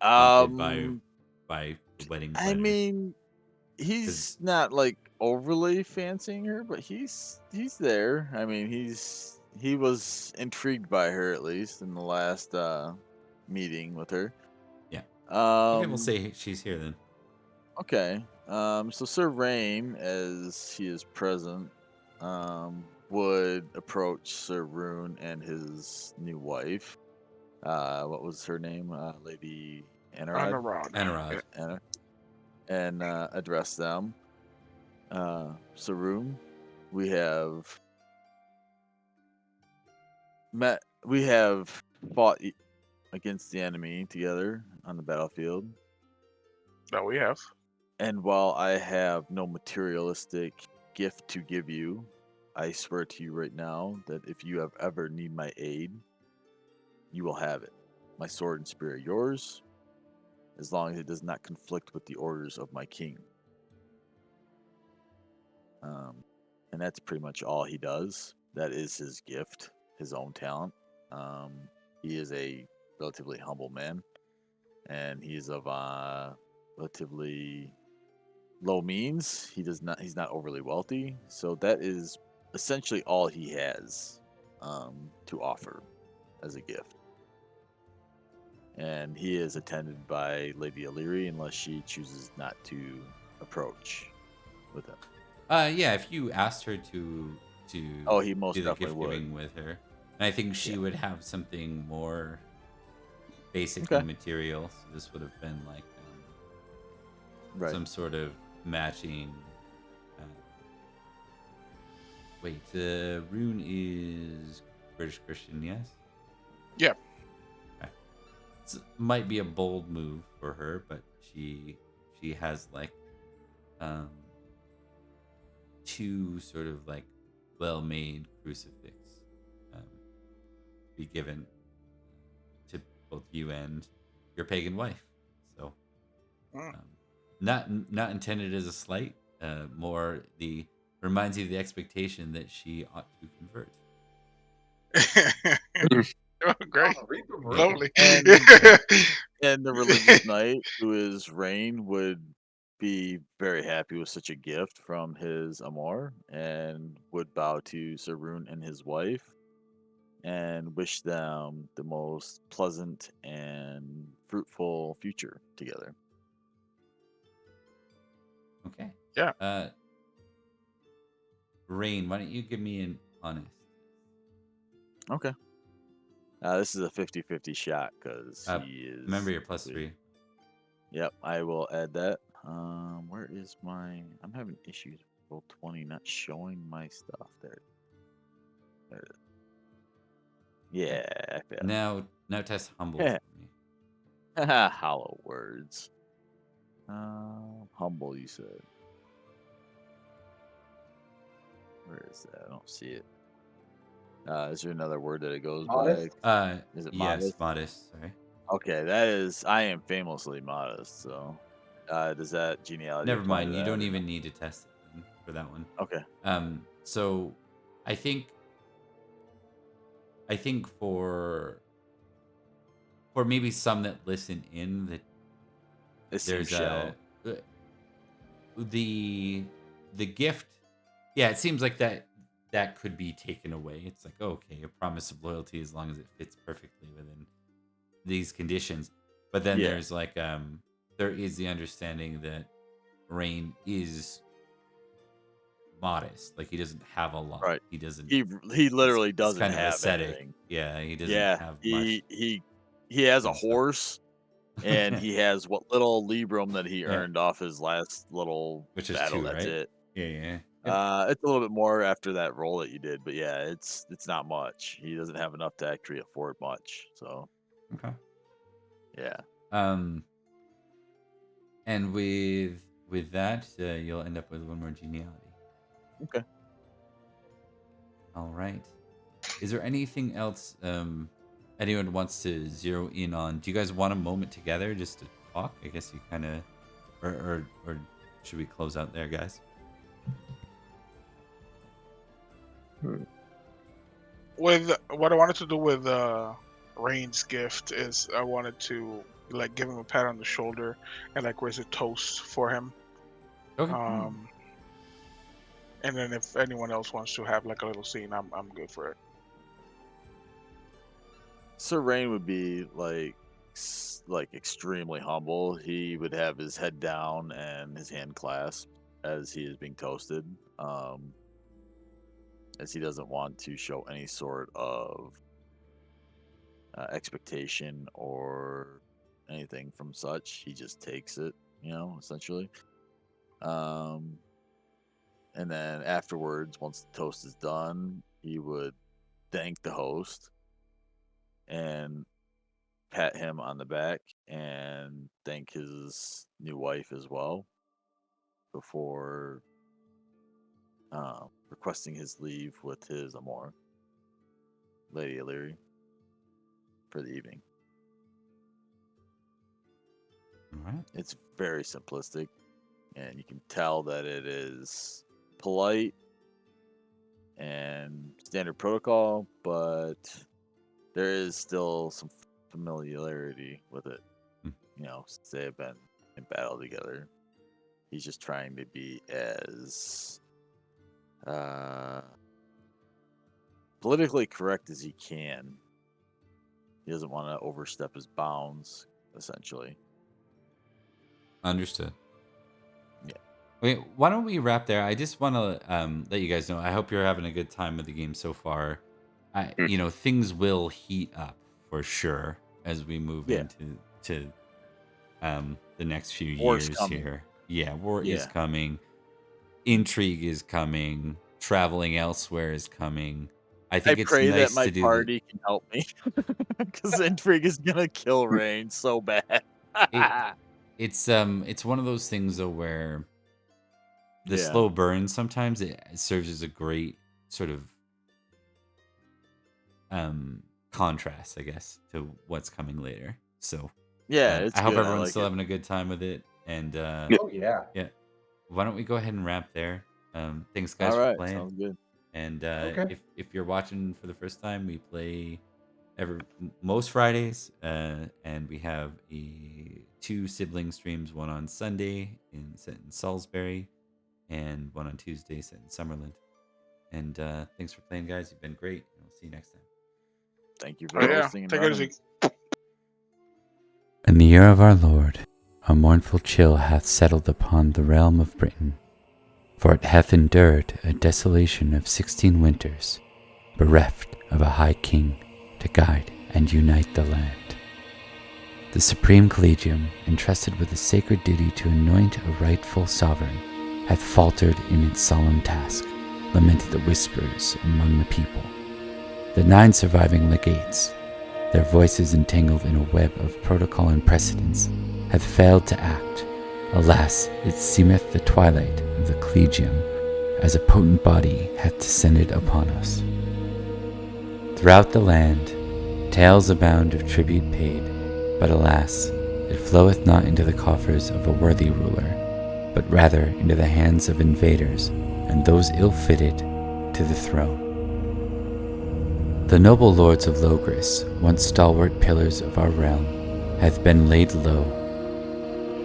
prompted by the wedding I planner. mean, he's not like overly fancying her, but he's there. I mean, he was intrigued by her at least in the last meeting with her. Yeah. Okay, we'll Um say she's here then. okay. So Sir Rain, as he is present, would approach Sir Rhun and his new wife. What was her name? Lady Anarchy. Anarod. And address them. Saroon, we have fought against the enemy together on the battlefield. That we have. And while I have no materialistic gift to give you, I swear to you right now that if you have ever need my aid, you will have it. My sword and spear are yours, as long as it does not conflict with the orders of my king. And that's pretty much all he does. That is his gift, his own talent. He is a relatively humble man, and he's of relatively low means. He's not overly wealthy, so that is essentially all he has to offer as a gift. And he is attended by Lady Illyri unless she chooses not to approach with him. Yeah, if you asked her to Oh, he most do the definitely gift would. giving with her, and I think she Yeah. would have something more basic Okay. in material. So this would have been like Right. some sort of matching. Wait, Rhun is British Christian, yes? Yeah. Okay. Might be a bold move for her, but she has like two sort of like well-made crucifix be given to both you and your pagan wife. So not intended as a slight, more the reminds you of the expectation that she ought to convert. Oh, great. Lovely. And the religious knight, who is Rain, would be very happy with such a gift from his amour and would bow to Sir Rhun and his wife and wish them the most pleasant and fruitful future together. Okay. Yeah. Rain, why don't you give me an honest? Okay. This is a 50-50 shot because he is. Remember your +3. Yep, I will add that. Where is my? I'm having issues with Roll20 not showing my stuff there. There it is. Yeah, I failed. Now test humble Yeah. for me. Hollow words. Humble, you said. Where is that? I don't see it. Is there another word that it goes Modest? by? Is it Yes, modest? modest. Sorry. Okay, that is. I am famously modest. So, does that genealogy? Never apply to mind. You that don't or even no? need to test it then for that one. Okay. So I think for maybe some that listen in that It there's seems shallow. the gift Yeah, it seems like that could be taken away. It's like, okay, a promise of loyalty as long as it fits perfectly within these conditions. But then Yeah. there's like there is the understanding that Rain is modest. Like he doesn't have a lot. Right. He doesn't. He literally He's doesn't kind of have ascetic. anything. Yeah, he doesn't Yeah, have much. he has a fun stuff. horse, and he has what little Librum that he Yeah. earned off his last little Which is battle. 2, That's right? it. Yeah. It's a little bit more after that roll that you did, but yeah, it's not much. He doesn't have enough to actually afford much. So Okay. yeah. And with that, you'll end up with 1 more geniality. Okay. All right. Is there anything else anyone wants to zero in on? Do you guys want a moment together just to talk? I guess you kind of, or should we close out there, guys? With what I wanted to do with Rain's gift is I wanted to like give him a pat on the shoulder and like raise a toast for him. Okay. And then if anyone else wants to have like a little scene, I'm good for it. Sir Rain would be like extremely humble. He would have his head down and his hand clasped as he is being toasted, as he doesn't want to show any sort of expectation or anything from such. He just takes it, essentially. And then afterwards, once the toast is done, he would thank the host and pat him on the back and thank his new wife as well before requesting his leave with his amour, Lady Illyri, for the evening. All right. It's very simplistic, and you can tell that it is polite and standard protocol, but there is still some familiarity with it. Since they have been in battle together. He's just trying to be as politically correct as he can. He doesn't want to overstep his bounds, essentially. Understood. Yeah. Wait, why don't we wrap there? I just want to let you guys know. I hope you're having a good time with the game so far. Things will heat up for sure as we move into the next few War's years coming. here. Yeah, war is coming. Intrigue is coming. Traveling elsewhere is coming. I think it's pray nice that my to do party can help me, because Intrigue is gonna kill Rain so bad. It's one of those things though where the Yeah. slow burn sometimes it serves as a great sort of contrast, I guess, to what's coming later. So Yeah, it's I hope good. everyone's like still it. having a good time with it. And Oh yeah. why don't we go ahead and wrap there? Thanks guys All for right, playing. sounds good. And Okay. if you're watching for the first time, we play most Fridays, and we have 2 sibling streams, one on Sunday set in Salisbury, and one on Tuesday set in Summerland. And thanks for playing, guys. You've been great. And we'll see you next time. Thank you for hosting. And Take it running. easy. In the year of our Lord, a mournful chill hath settled upon the realm of Britain, for it hath endured a desolation of 16 winters, bereft of a high king to guide and unite the land. The Supreme Collegium, entrusted with the sacred duty to anoint a rightful sovereign, hath faltered in its solemn task, lamented the whispers among the people. The 9 surviving legates, their voices entangled in a web of protocol and precedence, have failed to act. Alas, it seemeth the twilight of the Collegium, as a potent body hath descended upon us. Throughout the land, tales abound of tribute paid, but alas, it floweth not into the coffers of a worthy ruler, but rather into the hands of invaders and those ill-fitted to the throne. The noble lords of Logris, once stalwart pillars of our realm, hath been laid low,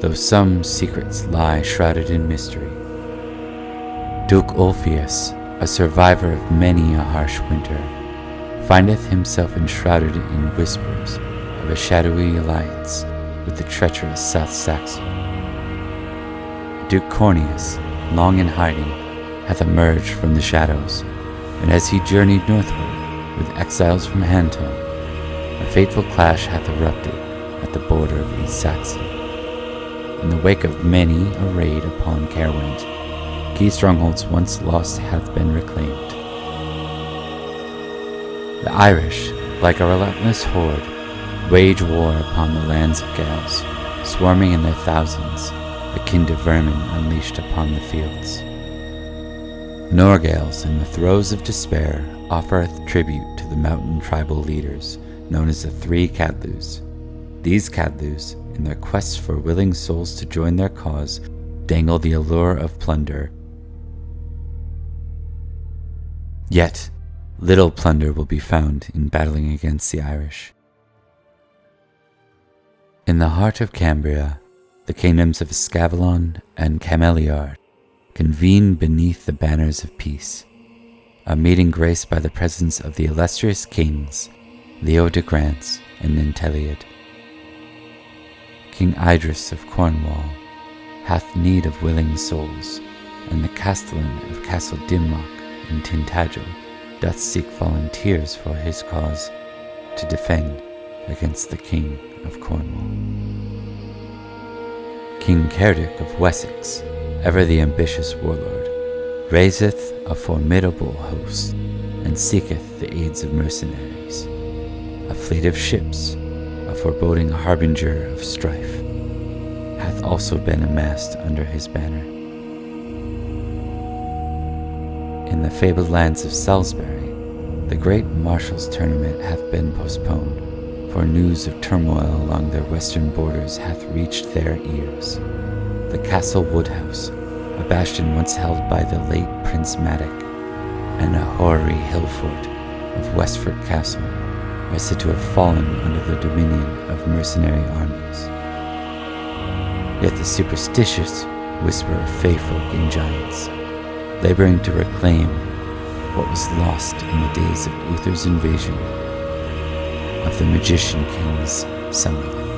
though some secrets lie shrouded in mystery. Duke Ulfius, a survivor of many a harsh winter, findeth himself enshrouded in whispers of a shadowy alliance with the treacherous South Saxon. Duke Corneus, long in hiding, hath emerged from the shadows, and as he journeyed northward with exiles from Hanton, a fateful clash hath erupted at the border of East Saxon. In the wake of many a raid upon Caerwent, key strongholds once lost hath been reclaimed. The Irish, like a relentless horde, wage war upon the lands of Gales, swarming in their thousands, akin to vermin unleashed upon the fields. Norgales, in the throes of despair, offereth tribute to the mountain tribal leaders, known as the Three Cadlus. These Cadlus, in their quest for willing souls to join their cause, dangle the allure of plunder. Yet, little plunder will be found in battling against the Irish. In the heart of Cambria, the kingdoms of Escavalon and Cameliard convene beneath the banners of peace, a meeting graced by the presence of the illustrious kings Leo de Grance and Nanteleod. King Idris of Cornwall hath need of willing souls, and the castellan of Castle Dimmock in Tintagel doth seek volunteers for his cause to defend against the King of Cornwall. King Cerdic of Wessex, ever the ambitious warlord, raiseth a formidable host, and seeketh the aids of mercenaries. A fleet of ships, a foreboding harbinger of strife, hath also been amassed under his banner. In the fabled lands of Salisbury, the great Marshal's tournament hath been postponed, for news of turmoil along their western borders hath reached their ears. The Castle Woodhouse, a bastion once held by the late Prince Madoc, and a hoary hill fort of Westford Castle, are said to have fallen under the dominion of mercenary armies. Yet the superstitious whisper of fey-folk and giants, laboring to reclaim what was lost in the days of Uther's invasion of the magician king's Summerland.